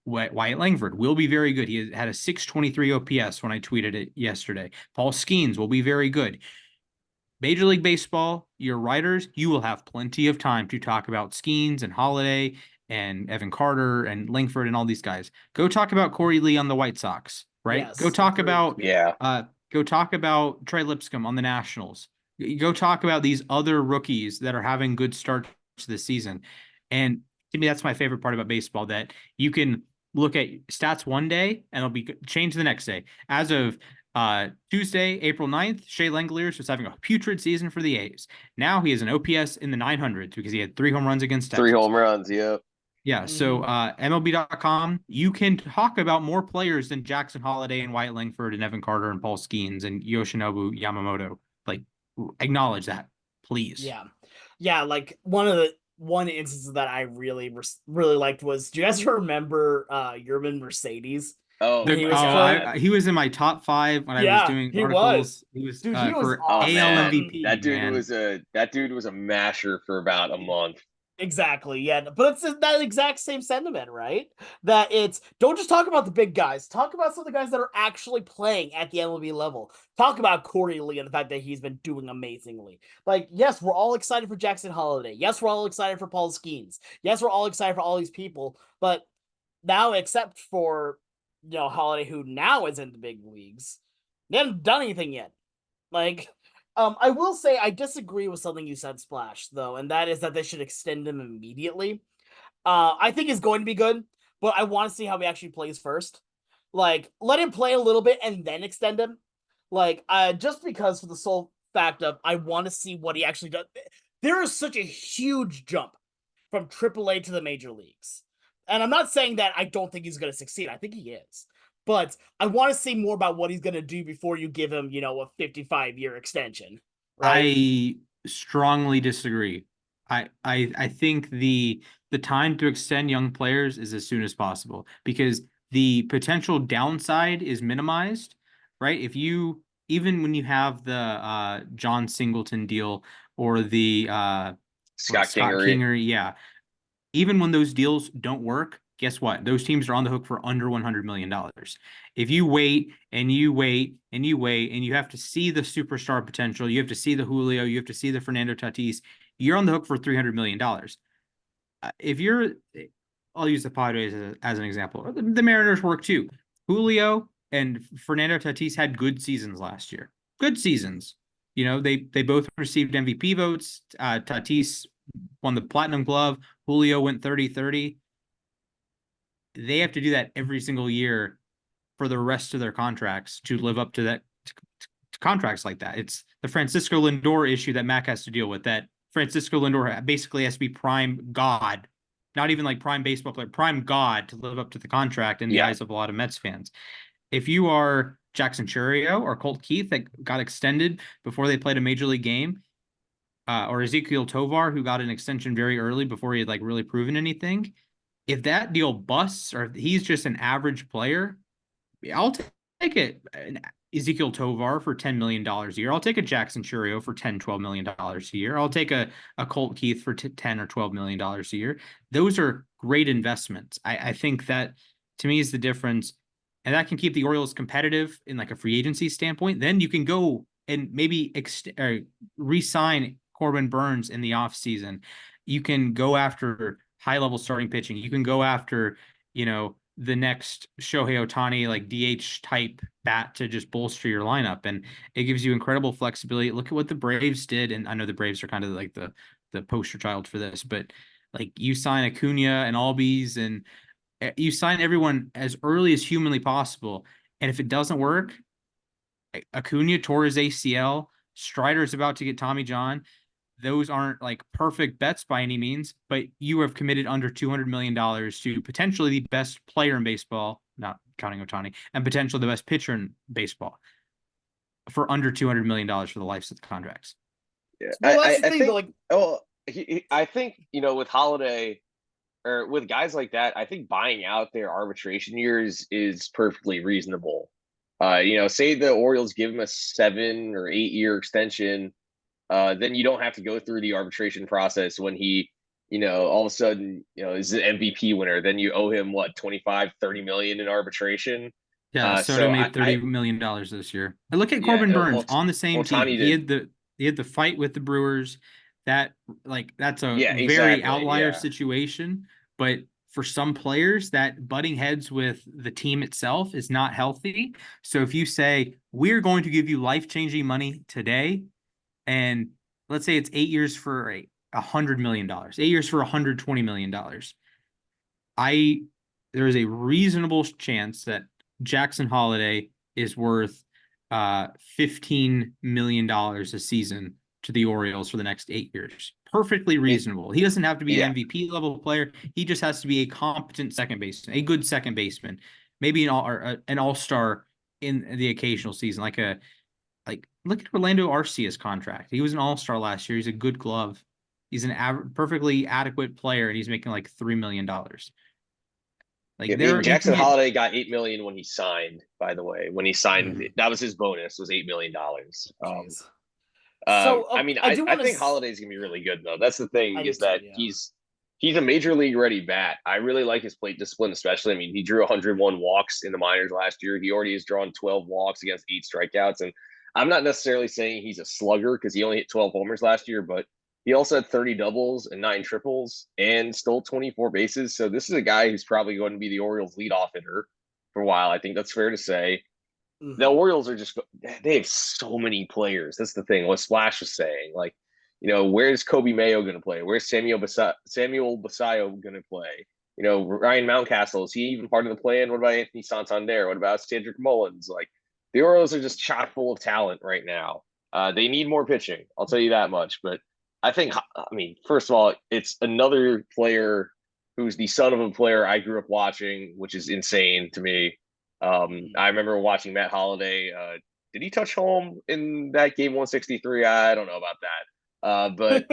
Wyatt Langford will be very good. He had a 623 OPS when I tweeted it yesterday. Paul Skeens will be very good. Major League Baseball, your writers, you will have plenty of time to talk about Skeens and Holiday and Evan Carter and Langford and all these guys. Go talk about Corey Lee on the White Sox, right? Yes, agreed. Go talk about Trey Lipscomb on the Nationals. Go talk about these other rookies that are having good starts this season. And to me, that's my favorite part about baseball, that you can look at stats one day and it'll be changed the next day. As of Tuesday, April 9th, Shea Langeliers was having a putrid season for the A's. Now he has an OPS in the 900s because he had 3 home runs against Texas. 3 home runs, yeah. Yeah, so MLB.com, you can talk about more players than Jackson Holliday and Wyatt Langford and Evan Carter and Paul Skeens and Yoshinobu Yamamoto. Like, acknowledge that, please. Yeah, like one instance that I really liked was, do you guys remember Yerman Mercedes? Oh, he was in my top 5 when I was doing articles. He was Dude, he was for awesome. AL MVP. That dude was a masher for about a month. Exactly, yeah, but it's that exact same sentiment, right? That it's, don't just talk about the big guys, talk about some of the guys that are actually playing at the MLB level. Talk about Corey Lee and the fact that he's been doing amazingly. Like, yes, we're all excited for Jackson Holliday. Yes, we're all excited for Paul Skeens. Yes, we're all excited for all these people, but now, except for, Holliday, who now is in the big leagues, they haven't done anything yet. Like, I will say I disagree with something you said, Splash, though, and that is that they should extend him immediately. I think he's going to be good, but I want to see how he actually plays first. Like, let him play a little bit and then extend him. Like, just because, for the sole fact of, I want to see what he actually does. There is such a huge jump from AAA to the major leagues. And I'm not saying that I don't think he's going to succeed. I think he is. But I want to see more about what he's going to do before you give him, a 55-year extension. Right? I strongly disagree. I think the time to extend young players is as soon as possible, because the potential downside is minimized, right? If you, even when you have the John Singleton deal or the Scott Kingery, yeah, even when those deals don't work, guess what? Those teams are on the hook for under $100 million. If you wait and you wait and you wait and you have to see the superstar potential, you have to see the Julio, you have to see the Fernando Tatis, you're on the hook for $300 million. If you're, I'll use the Padres as an example. The Mariners work too. Julio and Fernando Tatis had good seasons last year. Good seasons. They both received MVP votes. Tatis won the Platinum Glove. Julio went 30-30. They have to do that every single year for the rest of their contracts to live up to that, to contracts like that. It's the Francisco Lindor issue that Mac has to deal with, that Francisco Lindor basically has to be prime god, not even like prime baseball player, prime god, to live up to the contract in the eyes of a lot of Mets fans. If you are Jackson Churio or Colt Keith that got extended before they played a major league game, or Ezekiel Tovar, who got an extension very early before he had like really proven anything, if that deal busts or if he's just an average player, I'll take it. Ezekiel Tovar for $10 million a year. I'll take a Jackson Churio for $10-12 million a year. I'll take a Colt Keith for $10 or $12 million a year. Those are great investments. I think that, to me, is the difference. And that can keep the Orioles competitive in like a free agency standpoint. Then you can go and maybe re-sign Corbin Burns in the offseason. You can go after high-level starting pitching. You can go after, the next Shohei Ohtani, like DH type bat to just bolster your lineup. And it gives you incredible flexibility. Look at what the Braves did. And I know the Braves are kind of like the poster child for this, but like you sign Acuna and Albies and you sign everyone as early as humanly possible. And if it doesn't work, Acuna tore his ACL, Strider's about to get Tommy John. Those aren't like perfect bets by any means, but you have committed under $200 million to potentially the best player in baseball, not counting Ohtani, and potentially the best pitcher in baseball for under $200 million for the life of the contracts. Yeah, well, that's the thing, think, like, I think, with Holiday or with guys like that, I think buying out their arbitration years is perfectly reasonable. Say the Orioles give him a 7 or 8 year extension. Then you don't have to go through the arbitration process when he, all of a sudden, is an MVP winner. Then you owe him what, 25-30 million in arbitration. Yeah, Soto made $30 million this year. I look at Corbin Burns on the same team. fight with the Brewers. That's a Yeah, very exactly. outlier Yeah. situation, but for some players, that butting heads with the team itself is not healthy. So if you say we're going to give you life-changing money today, and let's say it's 8 years for $100 million, 8 years for $120 million, there is a reasonable chance that Jackson Holliday is worth $15 million a season to the Orioles for the next 8 years. Perfectly reasonable. He doesn't have to be Yeah. an MVP level player. He just has to be a competent second baseman, a good second baseman, maybe an all-star in the occasional season. Look at Orlando Arcia's contract. He was an all-star last year. He's a good glove. He's an perfectly adequate player, and he's making like $3 million. I mean, Jackson Holliday got $8 million when he signed. By the way, when he signed, that was his bonus. Was $8 million. Jeez. So I mean, I think Holiday's gonna be really good though. That's the thing is that he's a major league ready bat. I really like his plate discipline, especially. I mean, he drew 101 walks in the minors last year. He already has drawn 12 walks against 8 strikeouts, and I'm not necessarily saying he's a slugger because he only hit 12 homers last year, but he also had 30 doubles and 9 triples and stole 24 bases. So this is a guy who's probably going to be the Orioles' leadoff hitter for a while. I think that's fair to say. The Orioles are they have so many players. That's the thing. What Splash was saying, like, where's Kobe Mayo going to play? Where's Samuel Basayo going to play? Ryan Mountcastle, is he even part of the plan? What about Anthony Santander? What about Cedric Mullins? Like, the Orioles are just chock full of talent right now. They need more pitching. I'll tell you that much. But I mean, first of all, it's another player who's the son of a player I grew up watching, which is insane to me. I remember watching Matt Holliday. Did he touch home in that game 163? I don't know about that. But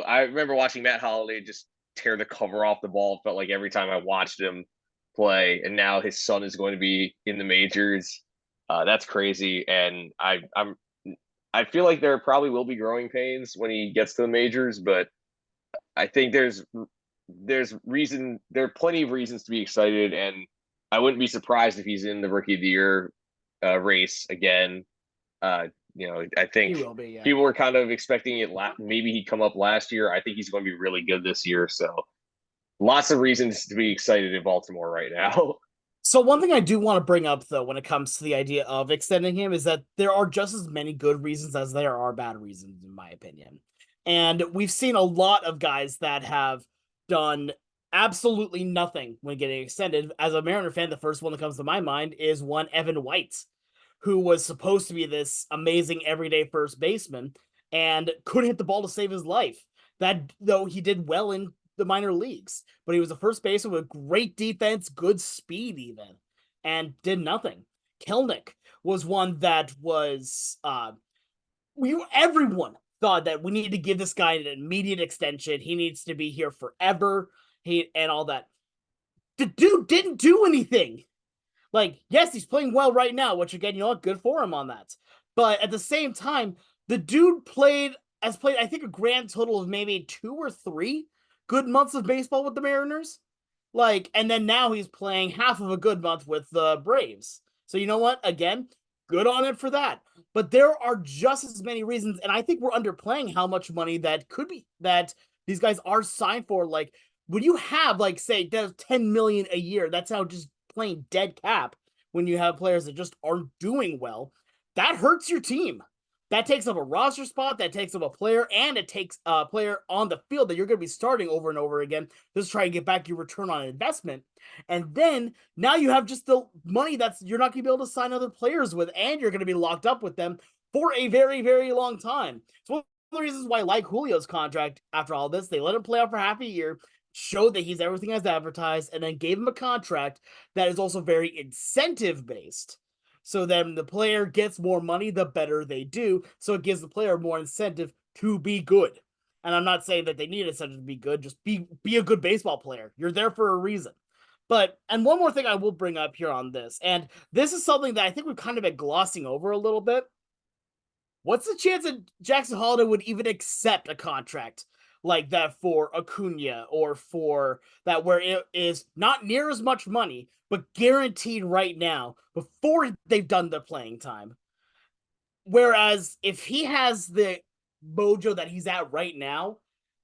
I remember watching Matt Holliday just tear the cover off the ball. It felt like every time I watched him play, and now his son is going to be in the majors. That's crazy, and I feel like there probably will be growing pains when he gets to the majors, but I think there are plenty of reasons to be excited, and I wouldn't be surprised if he's in the Rookie of the Year race again. I think he will be, yeah. People were kind of expecting it. Maybe he'd come up last year. I think he's going to be really good this year. So lots of reasons to be excited in Baltimore right now. So one thing I do want to bring up, though, when it comes to the idea of extending him, is that there are just as many good reasons as there are bad reasons, in my opinion. And we've seen a lot of guys that have done absolutely nothing when getting extended. As a Mariner fan, the first one that comes to my mind is one Evan White, who was supposed to be this amazing everyday first baseman and couldn't hit the ball to save his life. That, though, he did well in the minor leagues, but he was a first baseman with great defense, good speed even, and did nothing. Kelnick was one that was everyone thought that we need to give this guy an immediate extension. He needs to be here forever. And all that. The dude didn't do anything. Like, yes, he's playing well right now, which again, good for him on that. But at the same time, the dude has played, I think, a grand total of maybe 2 or 3 good months of baseball with the Mariners. And then now he's playing half of a good month with the Braves. So you know what? Again, good on it for that. But there are just as many reasons, and I think we're underplaying how much money that these guys are signed for. Like, when you have, say, $10 million a year, that's how just plain dead cap when you have players that just aren't doing well. That hurts your team. That takes up a roster spot, that takes up a player, and it takes a player on the field that you're going to be starting over and over again just try to get back your return on investment. And then now you have just the money you're not going to be able to sign other players with, and you're going to be locked up with them for a very, very long time. So one of the reasons why I like Julio's contract after all this, they let him play out for half a year, showed that he's everything as advertised, and then gave him a contract that is also very incentive-based. So then the player gets more money, the better they do. So it gives the player more incentive to be good. And I'm not saying that they need incentive to be good. Just be a good baseball player. You're there for a reason. And one more thing I will bring up here on this, and this is something that I think we've kind of been glossing over a little bit. What's the chance that Jackson Holliday would even accept a contract like that for Acuna, or for that where it is not near as much money, but guaranteed right now before they've done the playing time? Whereas if he has the mojo that he's at right now,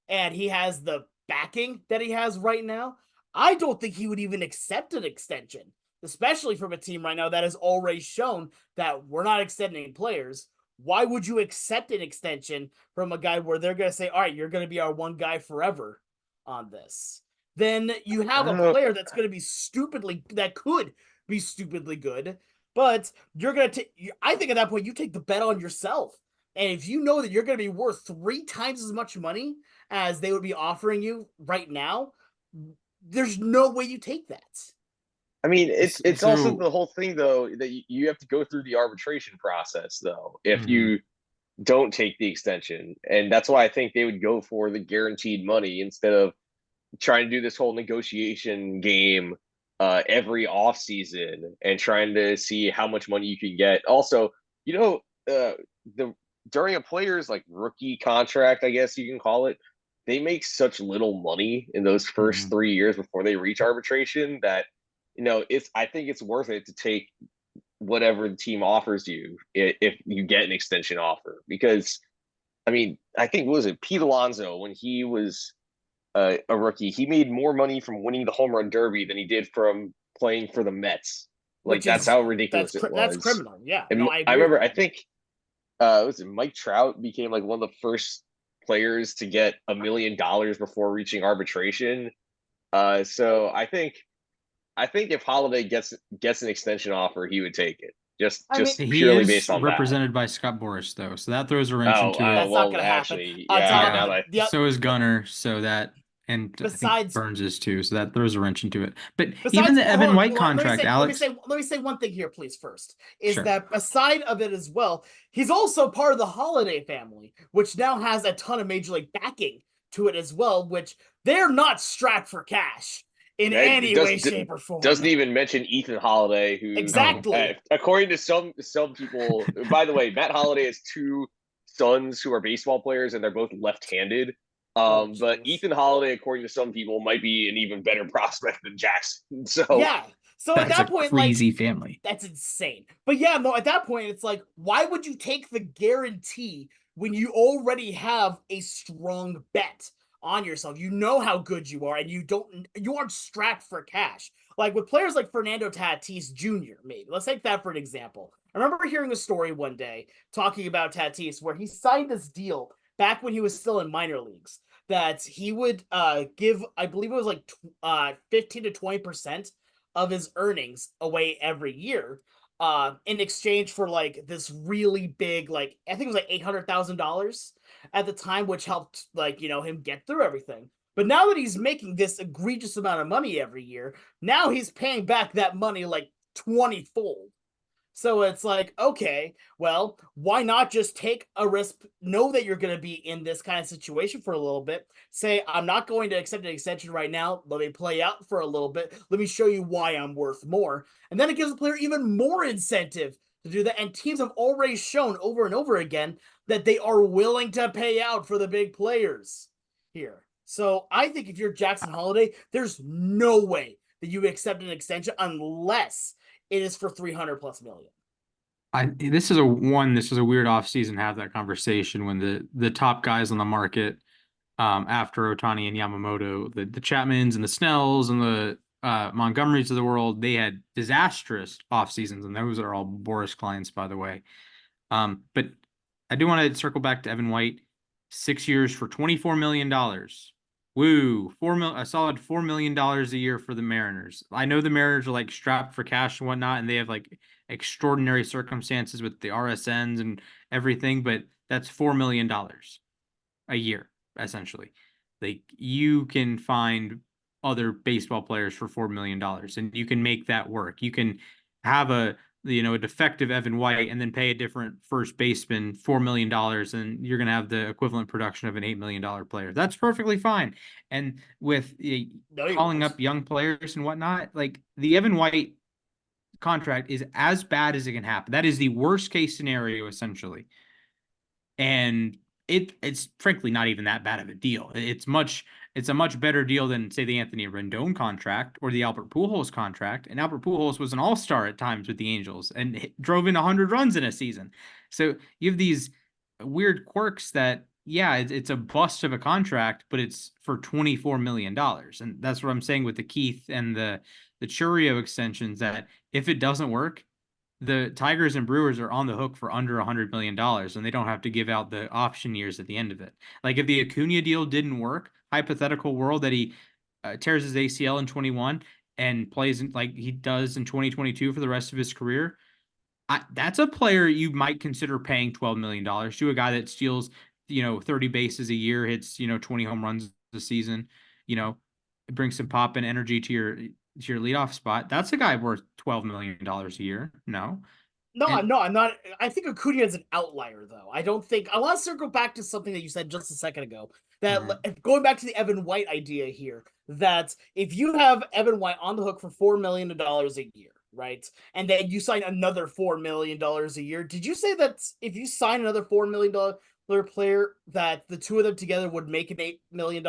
and he has the backing that he has right now, I don't think he would even accept an extension, especially from a team right now that has already shown that we're not extending players. Why would you accept an extension from a guy where they're going to say, all right, you're going to be our one guy forever on this? Then you have I a don't know. player that's going to be that could be stupidly good, but you're going to take, I think at that point, you take the bet on yourself. And if you know that you're going to be worth 3 times as much money as they would be offering you right now, there's no way you take that. I mean, it's also So the whole thing though that you have to go through the arbitration process though if Mhm. you don't take the extension, and that's why I think they would go for the guaranteed money instead of trying to do this whole negotiation game every off season and trying to see how much money you can get. Also, the during a player's like rookie contract, I guess you can call it, they make such little money in those first Mhm. 3 years before they reach arbitration that it's I think it's worth it to take whatever the team offers you if you get an extension offer. Because I mean, I think, what was it, Pete Alonso, when he was a rookie, he made more money from winning the home run derby than he did from playing for the Mets. Like, Which that's is how ridiculous it that's was. criminal. Yeah, no, And I I agree with remember, I that. think, was it Mike Trout became like one of the first players to get $1 million before reaching arbitration. So I think if Holiday gets an extension offer, he would take it. Just I mean, just He purely based is on that. represented by Scott Boras, though, so that throws a wrench Oh, into it. that's not well, going to happen. actually, On yeah. top, Now Yeah. that So is but Gunner, so that, and I think besides Burns is too, so that throws a wrench into it. But even besides the hold Evan on, White contract, Alex. let me say one thing here, please. First is Sure. that aside of it as well, he's also part of the Holiday family, which now has a ton of major league backing to it as well, which they're not strapped for cash in that any does way, shape, or form. doesn't even mention Ethan Holiday, who, Oh, Exactly. according to some people, by the way, Matt Holiday has two sons who are baseball players, and they're both left-handed. Oh But jeez. Ethan Holiday, according to some people, might be an even better prospect than Jackson. So Yeah. So at that's a that point, like, crazy family. that's insane. But yeah, no, at that point, it's like, why would you take the guarantee when you already have a strong bet on yourself? You know how good you are, and you aren't strapped for cash. Like with players like Fernando Tatis Jr., maybe. Let's take that for an example. I remember hearing a story one day talking about Tatis where he signed this deal back when he was still in minor leagues that he would give, I believe it was like 15 to 20% of his earnings away every year in exchange for like this really big, like I think it was like $800,000 at the time, which helped like him get through everything. But now that he's making this egregious amount of money every year, now he's paying back that money like 20-fold. So it's like, okay, well, why not just take a risk, know that you're going to be in this kind of situation for a little bit, say, I'm not going to accept an extension right now. Let me play out for a little bit. Let me show you why I'm worth more. And then it gives the player even more incentive to do that. And teams have already shown over and over again that they are willing to pay out for the big players here. So I think if you're Jackson Holliday, there's no way that you would accept an extension unless it is for 300 plus million. This is a weird off season to have that conversation when the top guys on the market, after Otani and Yamamoto, the Chapmans and the Snells and the Montgomerys of the world, they had disastrous off seasons, and those are all Boris clients, by the way. But I do want to circle back to Evan White. 6 years for $24 million. Woo, a solid $4 million a year for the Mariners. I know the Mariners are like strapped for cash and whatnot, and they have like extraordinary circumstances with the RSNs and everything, but that's $4 million a year, essentially. Like, you can find other baseball players for $4 million, and you can make that work. You can have a defective Evan White and then pay a different first baseman $4 million, and you're going to have the equivalent production of an $8 million player. That's perfectly fine. And with No, you calling won't. up young players and whatnot, like the Evan White contract is as bad as it can happen. That is the worst case scenario, essentially. And it's frankly not even that bad of a deal. It's much It's a much better deal than, say, the Anthony Rendon contract or the Albert Pujols contract. And Albert Pujols was an all-star at times with the Angels and drove in 100 runs in a season. So you have these weird quirks that, yeah, it's a bust of a contract, but it's for $24 million. And that's what I'm saying with the Keith and the Churio extensions, that if it doesn't work, the Tigers and Brewers are on the hook for under $100 million, and they don't have to give out the option years at the end of it. Like if the Acuna deal didn't work, hypothetical world that he tears his ACL in 21 and plays like he does in 2022 for the rest of his career, that's a player you might consider paying $12 million to, a guy that steals, 30 bases a year, hits, 20 home runs a season, brings some pop and energy to your leadoff spot. That's a guy worth $12 million a year. No. No, And I'm not. I think Acuna is an outlier, though. I don't think. I want to circle back to something that you said just a second ago. That going back to the Evan White idea here, that if you have Evan White on the hook for $4 million a year, right, and then you sign another $4 million a year, did you say that if you sign another $4 million player, that the two of them together would make an $8 million,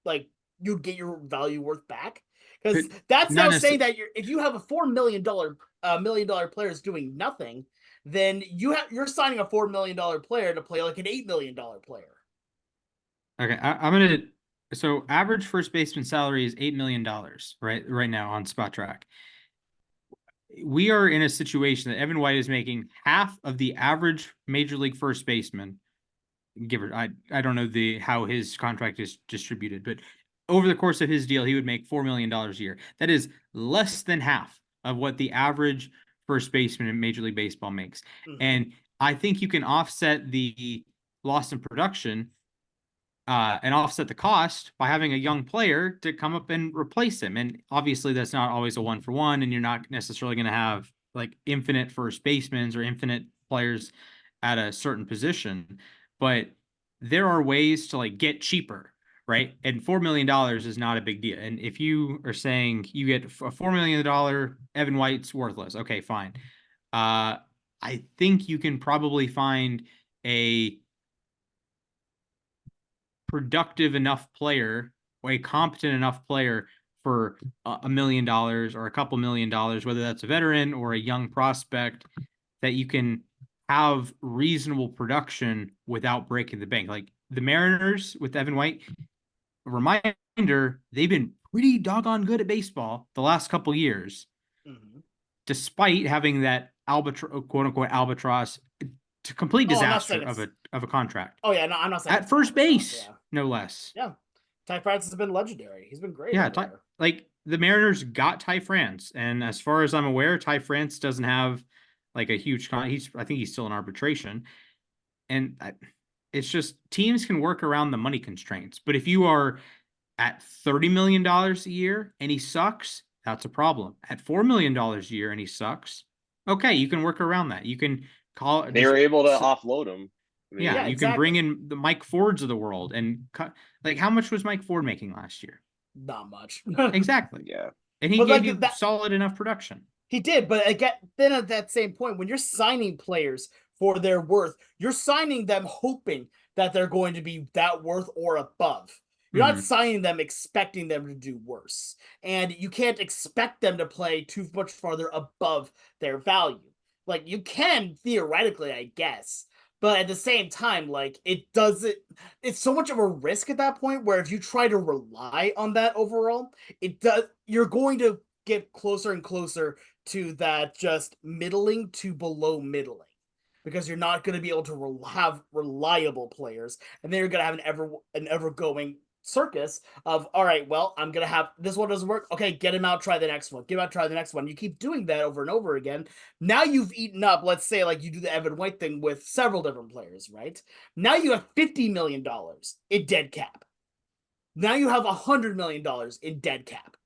like you'd get your value worth back? Because that's now saying that if you have a $4 million player is doing nothing, then you're signing a $4 million player to play like an $8 million player. Okay, I'm gonna. So average first baseman salary is $8 million right now on Spot Track. We are in a situation that Evan White is making half of the average major league first baseman. Give it. I don't know how his contract is distributed, but over the course of his deal, he would make $4 million a year. That is less than half of what the average first baseman in Major League Baseball makes. Mm-hmm. And I think you can offset the loss in production and offset the cost by having a young player to come up and replace him. And obviously that's not always a 1-for-1, and you're not necessarily going to have like infinite first basemen or infinite players at a certain position, but there are ways to like get cheaper, right? And $4 million is not a big deal. And if you are saying you get a $4 million Evan White's worthless, okay, fine. I think you can probably find a productive enough player or a competent enough player for $1 million or a couple $1 million, whether that's a veteran or a young prospect, that you can have reasonable production without breaking the bank. Like the Mariners with Evan White, reminder, they've been pretty doggone good at baseball the last couple years, despite having that quote unquote albatross, to complete disaster of a contract. Oh yeah, no, I'm not saying at first base, no less. Yeah, Ty France has been legendary. He's been great. Yeah, like the Mariners got Ty France, and as far as I'm aware, Ty France doesn't have like a huge I think he's still in arbitration, and it's just teams can work around the money constraints. But if you are at $30 million a year and he sucks, that's a problem. At $4 million a year and he sucks, okay, you can work around that. You can call it. They were able to offload him. I mean, you can bring in the Mike Fords of the world and cut. Like, how much was Mike Ford making last year? Not much. Exactly. Yeah. And he gave you solid enough production. He did, but again, then at that same point, when you're signing players for their worth, you're signing them hoping that they're going to be that worth or above. You're not signing them expecting them to do worse. And you can't expect them to play too much farther above their value. Like, you can theoretically, I guess, but at the same time, like, it's so much of a risk at that point where if you try to rely on that overall, you're going to get closer and closer to that just middling to below middling, because you're not going to be able to have reliable players, and then you're going to have an ever going circus of, all right, well, I'm gonna have this one doesn't work, okay, get him out, try the next one, get him out, try the next one. You keep doing that over and over again. Now you've eaten up, let's say, like you do the Evan White thing with several different players, right? Now you have $50 million in dead cap. Now you have $100 million in dead cap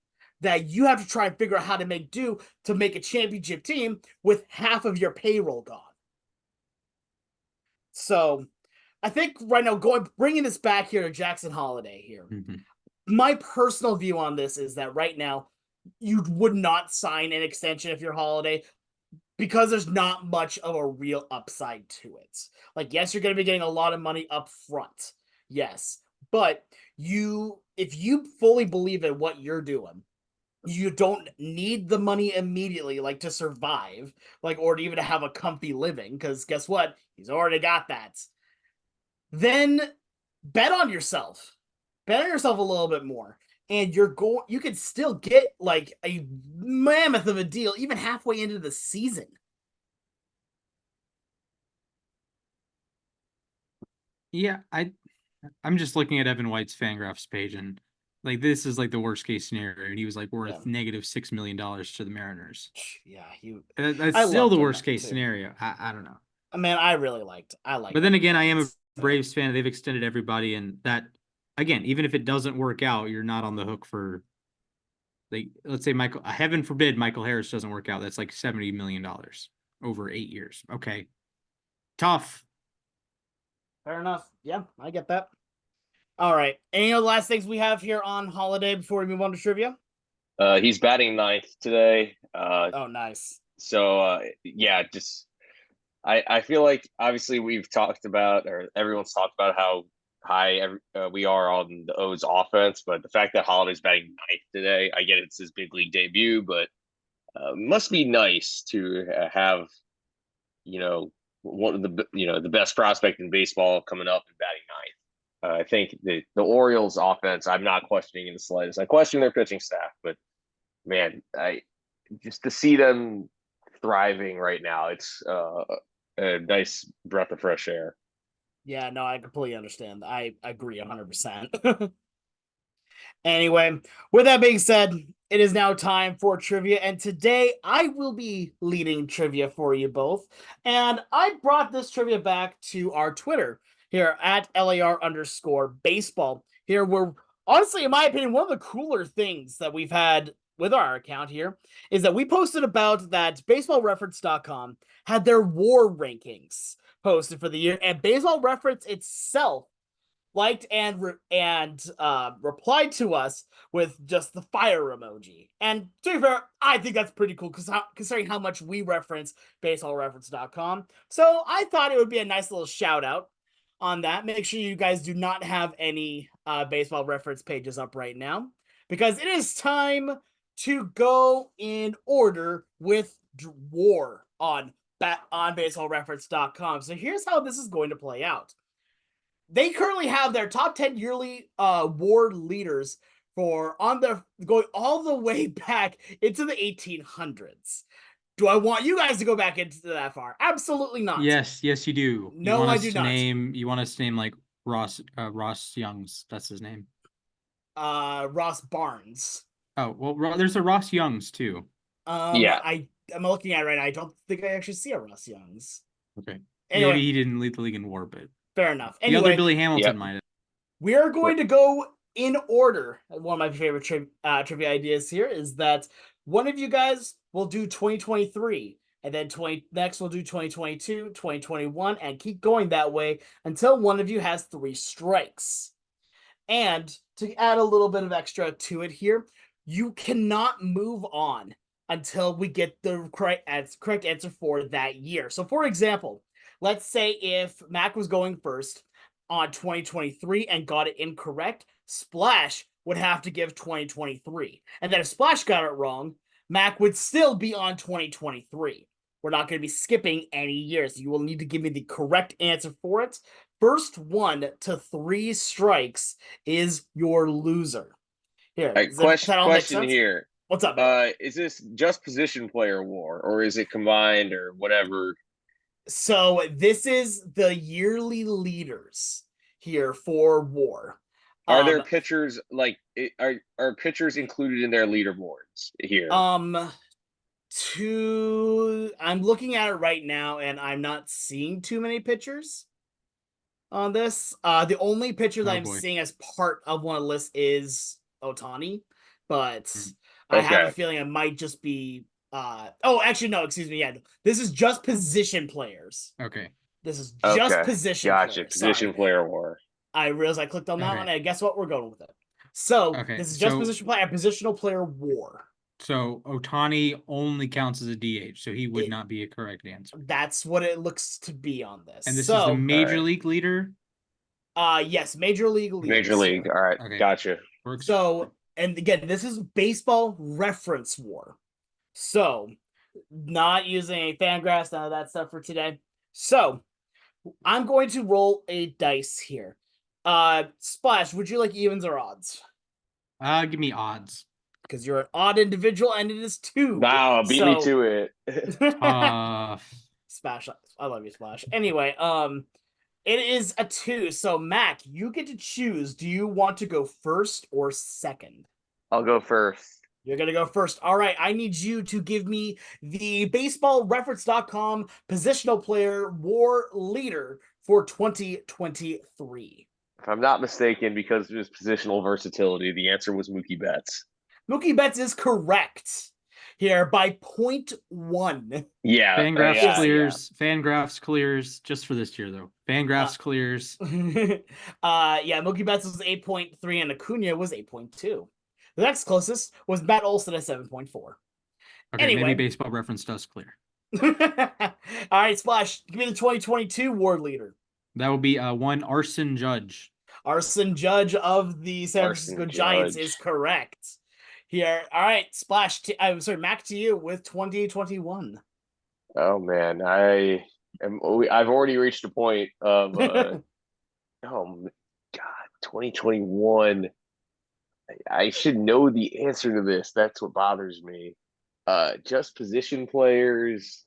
that you have to try and figure out how to make do to make a championship team with half of your payroll gone. So I think right now, bringing this back here to Jackson Holliday here, my personal view on this is that right now you would not sign an extension if you're Holliday, because there's not much of a real upside to it. Like, yes, you're going to be getting a lot of money up front, yes, but if you fully believe in what you're doing, you don't need the money immediately, like to survive, like, or even to have a comfy living, because guess what? He's already got that. Then bet on yourself. Bet on yourself a little bit more. And you could still get like a mammoth of a deal even halfway into the season. Yeah, I'm just looking at Evan White's Fangraphs page, and like this is like the worst case scenario, and he was like worth negative $6 million to the Mariners. Yeah, That's I still loved the him worst case too. scenario. I don't know. Man, I like. But then again, I am a so. Braves fan. They've extended everybody, and that again, even if it doesn't work out, you're not on the hook for like let's say heaven forbid Michael Harris doesn't work out. That's like $70 million over 8 years. Okay. Tough. Fair enough. Yeah, I get that. All right. Any other last things we have here on Holiday before we move on to trivia? He's batting ninth today. Oh, nice. So yeah, just I feel like obviously we've talked about, or everyone's talked about how high we are on the O's offense, but the fact that Holiday's batting ninth today, I get it's his big league debut, but must be nice to have one of the best prospect in baseball coming up and batting ninth. I think the Orioles offense, I'm not questioning in the slightest. I question their pitching staff, but man, I just to see them thriving right now, it's a nice breath of fresh air. Yeah, no, I completely understand. I agree 100%. Anyway, with that being said, it is now time for trivia, and today I will be leading trivia for you both. And I brought this trivia back to our Twitter here at LAR_baseball. Here, we're honestly, in my opinion, one of the cooler things that we've had with our account here is that we posted about that baseballreference.com had their war rankings posted for the year, and Baseball Reference itself liked and replied to us with just the fire emoji. And to be fair, I think that's pretty cool because considering how much we reference baseballreference.com. So I thought it would be a nice little shout out on that. Make sure you guys do not have any baseball reference pages up right now, because it is time to go in order with war on baseballreference.com. So here's how this is going to play out. They currently have their top 10 yearly war leaders going all the way back into the 1800s. Do I want you guys to go back into that far? Absolutely not. Yes, you do. No, I do not. You want us to name like Ross Youngs. That's his name. Ross Barnes. Oh, well, there's a Ross Youngs too. Yeah. I'm looking at it right now. I don't think I actually see a Ross Youngs. Okay. Anyway, maybe he didn't lead the league in WAR, but fair enough. the Anyway, other Billy Hamilton might have. We are going to go in order. One of my favorite trivia ideas here is that one of you guys will do 2023, and then next we'll do 2022, 2021, and keep going that way until one of you has 3 strikes. And to add a little bit of extra to it here, you cannot move on until we get the correct answer for that year. So for example, let's say if Mac was going first on 2023 and got it incorrect, Splash would have to give 2023. And then if Splash got it wrong, Mac would still be on 2023. We're not going to be skipping any years. You will need to give me the correct answer for it. First 1 to 3 strikes is your loser. Here, Question here. What's up, man? Is this just position player war, or is it combined, or whatever? So this is the yearly leaders here for war. Are there pitchers are pitchers included in their leaderboards here? I'm looking at it right now, and I'm not seeing too many pitchers on this. The only pitcher that I'm seeing as part of one of the lists is Ohtani, but I have a feeling it might just be actually no, excuse me. Yeah, this is just position players. Okay. This is just position players. Position player war. I realized I clicked on that one, and guess what? We're going with it. So this is just positional player war. So Ohtani only counts as a DH, so he would not be a correct answer. That's what it looks to be on this. And this is the major league leader? Yes, Major League leagues. Major League. Here. All right, Okay. gotcha. Works. So, and again, this is baseball reference war. So, not using a Fangraphs, none of that stuff for today. So, I'm going to roll a dice here. Splash, would you like evens or odds? Give me odds. Because you're an odd individual, and it is 2. Wow, beat me to it. Splash, I love you, Splash. Anyway, it is a 2. So, Mac, you get to choose. Do you want to go first or second? I'll go first. You're going to go first. All right, I need you to give me the baseballreference.com positional player war leader for 2023. If I'm not mistaken, because of his positional versatility, the answer was Mookie Betts. Mookie Betts is correct here by 0.1. Yeah. Fangraphs clears. Fangraphs clears just for this year, though. Fangraphs clears. Yeah, Mookie Betts was 8.3 and Acuna was 8.2. The next closest was Matt Olson at 7.4. Okay, Anyway. maybe Baseball Reference does clear. All right, Splash, give me the 2022 ward leader. That would be one Arson Judge. Arson Judge of the San Francisco Giants is correct. Here, all right, Splash. I'm sorry, Mac, to you with 2021. Oh man, I've already reached a point of oh God, 2021. I should know the answer to this. That's what bothers me. Just position players.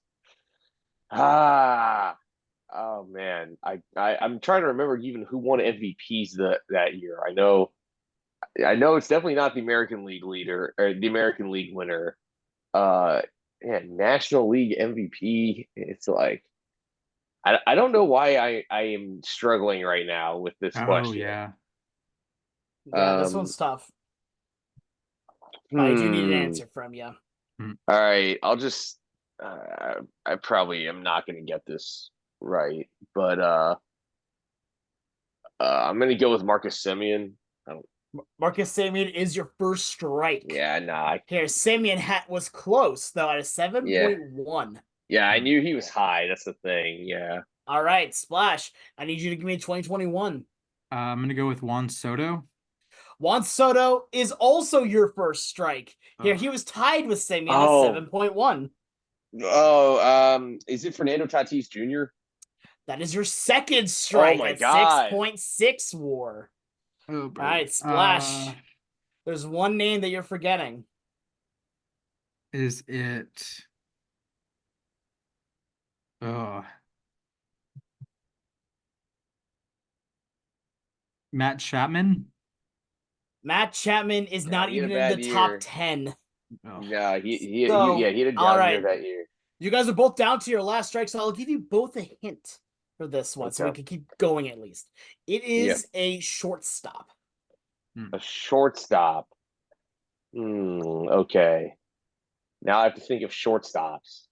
Oh man, I'm trying to remember even who won MVPs that year. I know it's definitely not the American League leader or the American League winner. Yeah, National League MVP. It's like I don't know why I am struggling right now with this question. Yeah. Yeah, this one's tough. But I do need an answer from you. All right, I'll just I probably am not going to get this right, but I'm going to go with Marcus Semien. Marcus Semien is your first strike. Yeah, nah. Here, Semien was close though at a 7.1. Yeah, I knew he was high. That's the thing. Yeah. All right, Splash. I need you to give me 2021. I'm going to go with Juan Soto. Juan Soto is also your first strike. Here, he was tied with Semien at 7.1. Oh, is it Fernando Tatis Jr.? That is your second strike at 6.6 war. Oh, all right, Splash. There's one name that you're forgetting. Is it? Matt Chapman? Matt Chapman is not even in the top 10. Oh. Yeah, he had a down year that year. You guys are both down to your last strike, so I'll give you both a hint for this one, so we can keep going at least. It is a shortstop. A shortstop. Okay. Now I have to think of shortstops.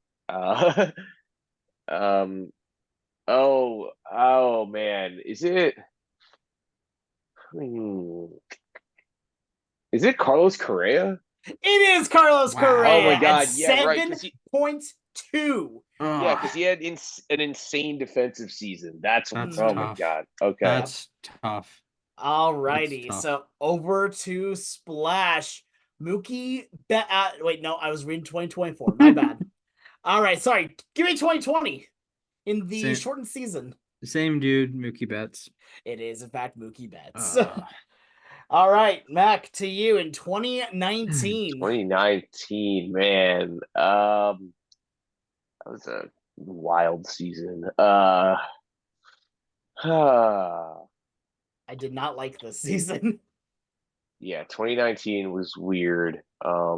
Oh man, is it? Is it Carlos Correa? It is Carlos Correa. Oh my God! Yeah, 7.2. Yeah, because he had an insane defensive season. That's oh my God. Okay, that's tough. All righty, so over to Splash. Mookie wait, no, I was reading 2024. My bad. All right, sorry. Give me 2020 in the shortened season. Same dude, Mookie Betts. It is, in fact, Mookie Betts. All right, Mac, to you in 2019. 2019, man. That was a wild season. I did not like this season. Yeah, 2019 was weird. I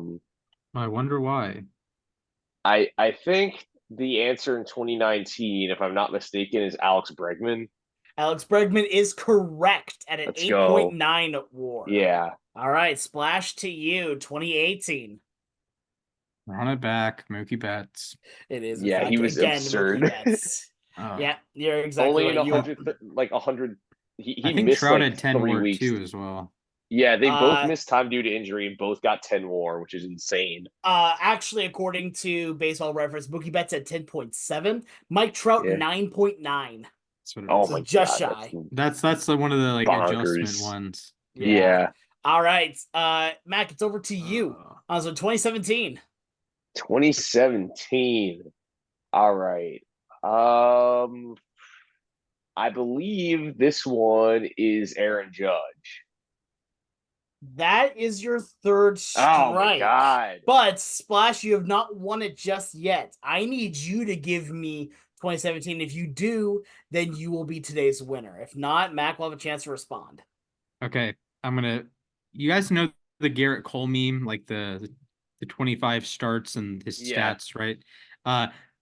wonder why. I think the answer in 2019, if I'm not mistaken, is Alex Bregman. Alex Bregman is correct at an 8.9 war. Yeah. All right, Splash to you, 2018. Run it back, Mookie Betts. It is. Yeah, he was absurd. Yeah, you're exactly only right. 100. He I think missed Trout like had 10 3 more weeks too as well. Yeah, they both missed time due to injury and both got 10 more, which is insane. Actually, according to Baseball Reference, Mookie Betts at 10.7, Mike Trout 9.9. That's what it Oh is. So my just God, shy. That's one of the like adjustment bonkers. ones. Yeah. All right. Mac, it's over to you. So 2017. 2017. All right. I believe this one is Aaron Judge. That is your third Oh my strike. God. But Splash, you have not won it just yet. I need you to give me 2017. If you do, then you will be today's winner. If not, Mac will have a chance to respond. Okay, you guys know the Garrett Cole meme, like the 25 starts and his Yeah. stats, right?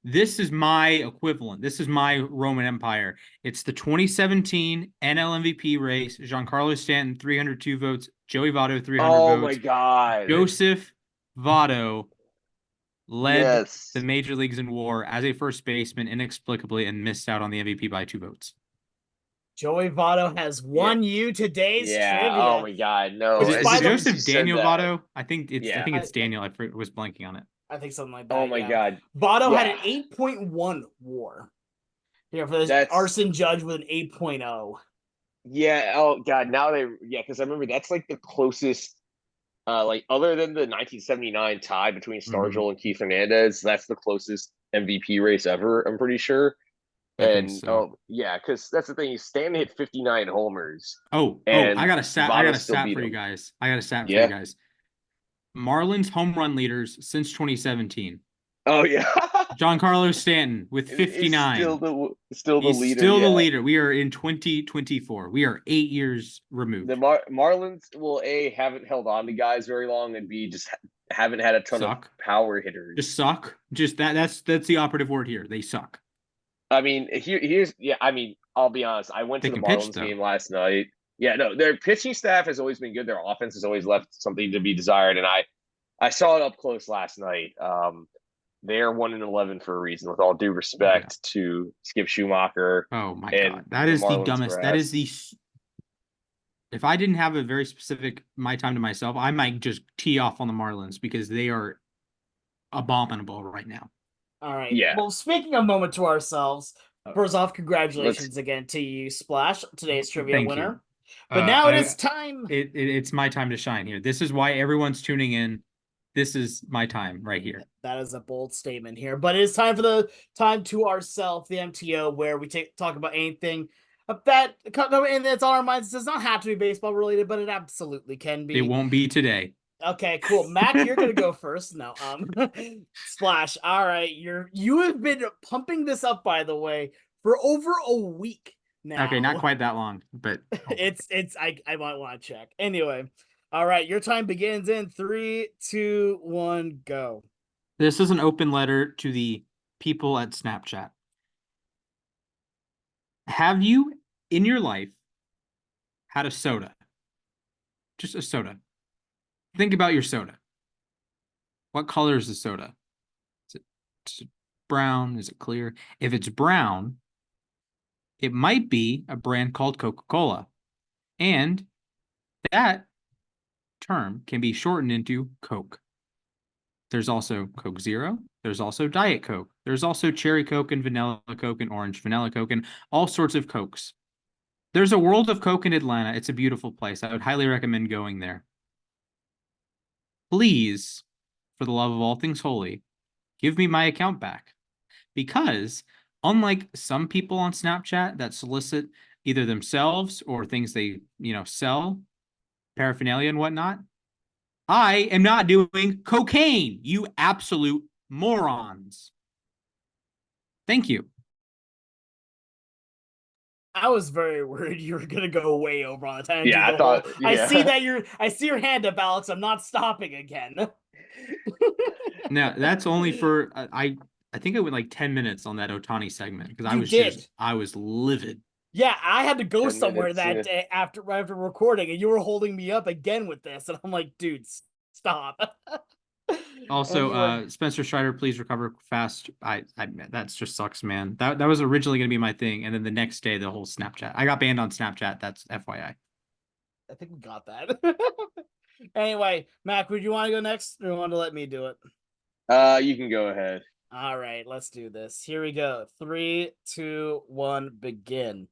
This is my equivalent. This is my Roman Empire. It's the 2017 NL MVP race. Giancarlo Stanton, 302 votes. Joey Votto, 300 Oh my votes. God. Joseph Votto led Yes. the major leagues in WAR as a first baseman inexplicably and missed out on the MVP by 2 votes. Joey Votto has won you today's Yeah. trivia. Oh my God. No. Is As by it the- soon as you Joseph said Daniel that, Votto? I think it's I- Daniel. I was blanking on it. I think something like that. oh my God. Votto had Yeah. an 8.1 WAR. Yeah, for this That's Arson Judge with an 8.0. yeah. Oh God. Because I remember that's like the closest. Like other than the 1979 tie between Stargell and Keith Hernandez, that's the closest MVP race ever. I'm pretty sure. I think And so. yeah, because that's the thing. Stanton hit 59 homers, I and got a stat. I got Votto a still stat beat for you him. guys. I got a stat for you Yeah. guys. Marlins home run leaders since 2017. Oh yeah. Giancarlo Stanton with Is 59. still the He's leader. still the Yeah. leader. We are in 2024. We are 8 years removed. The Marlins will A, haven't held on to guys very long, and B, just haven't had a ton of Suck. power hitters. Just suck. Just that's the operative word here. They suck. I mean, here's yeah. I mean, I'll be honest. I went They to the can pitch, Marlins though. game last night. Yeah, no, their pitching staff has always been good. Their offense has always left something to be desired, and I saw it up close last night. They are 1-11 for a reason. With all due respect to Skip Schumacher Oh my and God. That the is the Marlins dumbest. That is brass. if I didn't have a very specific my time to myself, I might just tee off on the Marlins because they are abominable right now. All right. Yeah. Well, speaking of moment to ourselves, first off, congratulations again to you, Splash, today's trivia Thank winner. you. But now it is time. It's my time to shine here. This is why everyone's tuning in. This is my time right here. That is a bold statement here, but it is time for the time to ourselves, the MTO, where we talk about anything that and that's on our minds. It does not have to be baseball related, but it absolutely can be. It won't be today. Okay, cool. Mac, you're gonna go first. No, Splash. All right, you have been pumping this up, by the way, for over a week now. Okay, not quite that long, but it's I might want to check. Anyway, all right, your time begins in 3, 2, 1, go. this is an open letter to the people at Snapchat. Have you in your life had a soda? Just a soda. Think about your soda. What color is the soda? Is it brown? Is it clear? If it's brown, it might be a brand called Coca-Cola. And that term can be shortened into Coke. There's also Coke Zero. There's also Diet Coke. There's also Cherry Coke and Vanilla Coke and Orange Vanilla Coke and all sorts of Cokes. There's a World of Coke in Atlanta. It's a beautiful place. I would highly recommend going there. Please, for the love of all things holy, give me my account back. Because unlike some people on Snapchat that solicit either themselves or things they, sell, paraphernalia and whatnot, I am not doing cocaine, you absolute morons. Thank you. I was very worried you were gonna go way over on the time. Yeah, I thought. Yeah. I see your hand up, Alex. I'm not stopping again. Now that's only for I think it went like 10 minutes on that Otani segment because I was livid. Yeah, I had to go 10 somewhere minutes, that yeah. day after recording, and you were holding me up again with this, and I'm like, dude, stop. Also, Anyway. Spencer Strider, please recover fast. I that just sucks, man. That was originally gonna be my thing, and then the next day the whole Snapchat. I got banned on Snapchat. That's FYI. I think we got that. Anyway, Mac, would you want to go next, or you want to let me do it? You can go ahead. All right, let's do this. Here we go. 3, 2, 1, begin.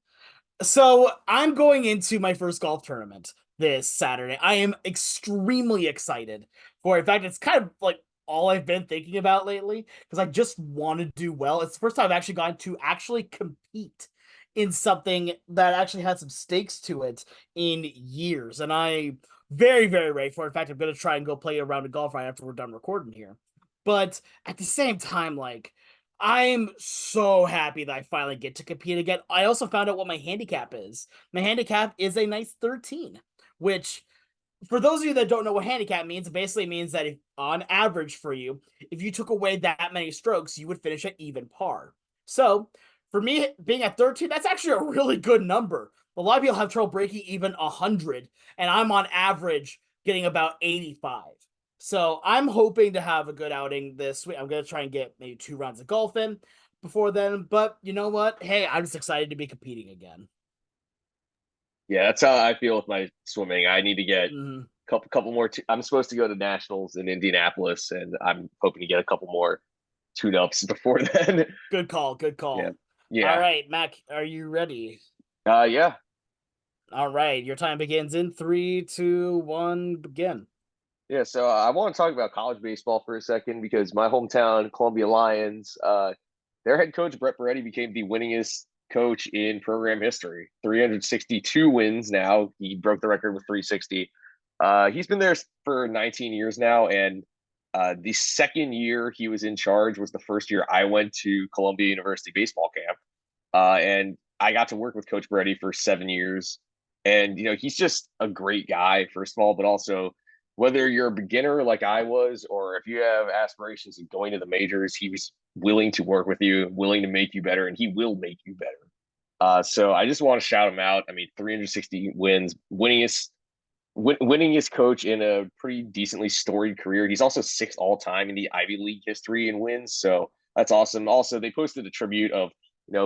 So I'm going into my first golf tournament this Saturday. I am extremely excited for it. In fact, it's kind of like all I've been thinking about lately because I just want to do well. It's the first time I've actually gotten to actually compete in something that actually had some stakes to it in years. And I very, very ready for it. In fact, I'm going to try and go play a round of golf right after we're done recording here. But at the same time, like, I'm so happy that I finally get to compete again. I also found out what my handicap is. My handicap is a nice 13, which, for those of you that don't know what handicap means, it basically means that if, on average for you, if you took away that many strokes, you would finish at even par. So, for me, being at 13, that's actually a really good number. A lot of people have trouble breaking even 100, and I'm on average getting about 85. So I'm hoping to have a good outing this week. I'm going to try and get maybe 2 rounds of golf in before then. But you know what? Hey, I'm just excited to be competing again. Yeah, that's how I feel with my swimming. I need to get Mhm. couple more. I'm supposed to go to nationals in Indianapolis, and I'm hoping to get a couple more tune-ups before then. Good call. Good Yeah, call. All yeah, right, Mac, are you ready? yeah. All right, your time begins in 3, 2, 1, begin. Yeah, so I want to talk about college baseball for a second because my hometown, Columbia Lions, their head coach Brett Moretti became the winningest coach in program history. 362 wins now. He broke the record with 360. He's been there for 19 years now, and the second year he was in charge was the first year I went to Columbia University baseball camp, and I got to work with Coach Moretti for 7 years. And he's just a great guy, first of all, but also whether you're a beginner like I was, or if you have aspirations of going to the majors, he was willing to work with you, willing to make you better, and he will make you better. So I just want to shout him out. I mean, 360 wins, winningest coach in a pretty decently storied career. He's also sixth all time in the Ivy League history in wins. So that's awesome. Also, they posted a tribute of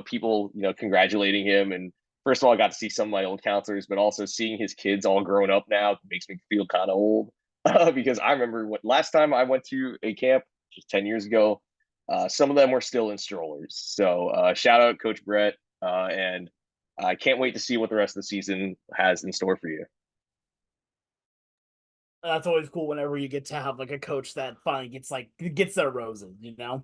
people congratulating him. And first of all, I got to see some of my old counselors, but also seeing his kids all grown up now makes me feel kind of old because I remember last time I went to a camp, just 10 years ago. Some of them were still in strollers. So shout out Coach Brett, and I can't wait to see what the rest of the season has in store for you. That's always cool whenever you get to have like a coach that finally gets their roses, you know?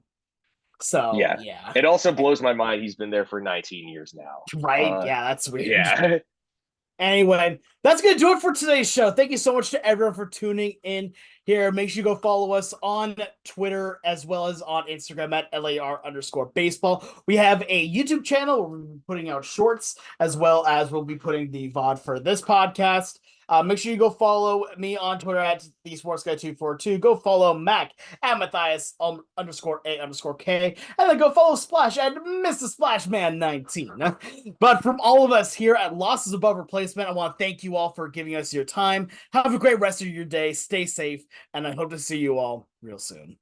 So, Yeah. yeah. It also blows my mind he's been there for 19 years now. Right? Yeah, that's weird. Yeah. Anyway, that's going to do it for today's show. Thank you so much to everyone for tuning in here. Make sure you go follow us on Twitter as well as on Instagram at LAR_baseball. We have a YouTube channel where we'll be putting out shorts as well as we'll be putting the VOD for this podcast. Make sure you go follow me on Twitter at TheSportsGuy242. Go follow Mac at Mathias _A_K. And then go follow Splash at Mr. Splashman19. But from all of us here at Losses Above Replacement, I want to thank you all for giving us your time. Have a great rest of your day. Stay safe. And I hope to see you all real soon.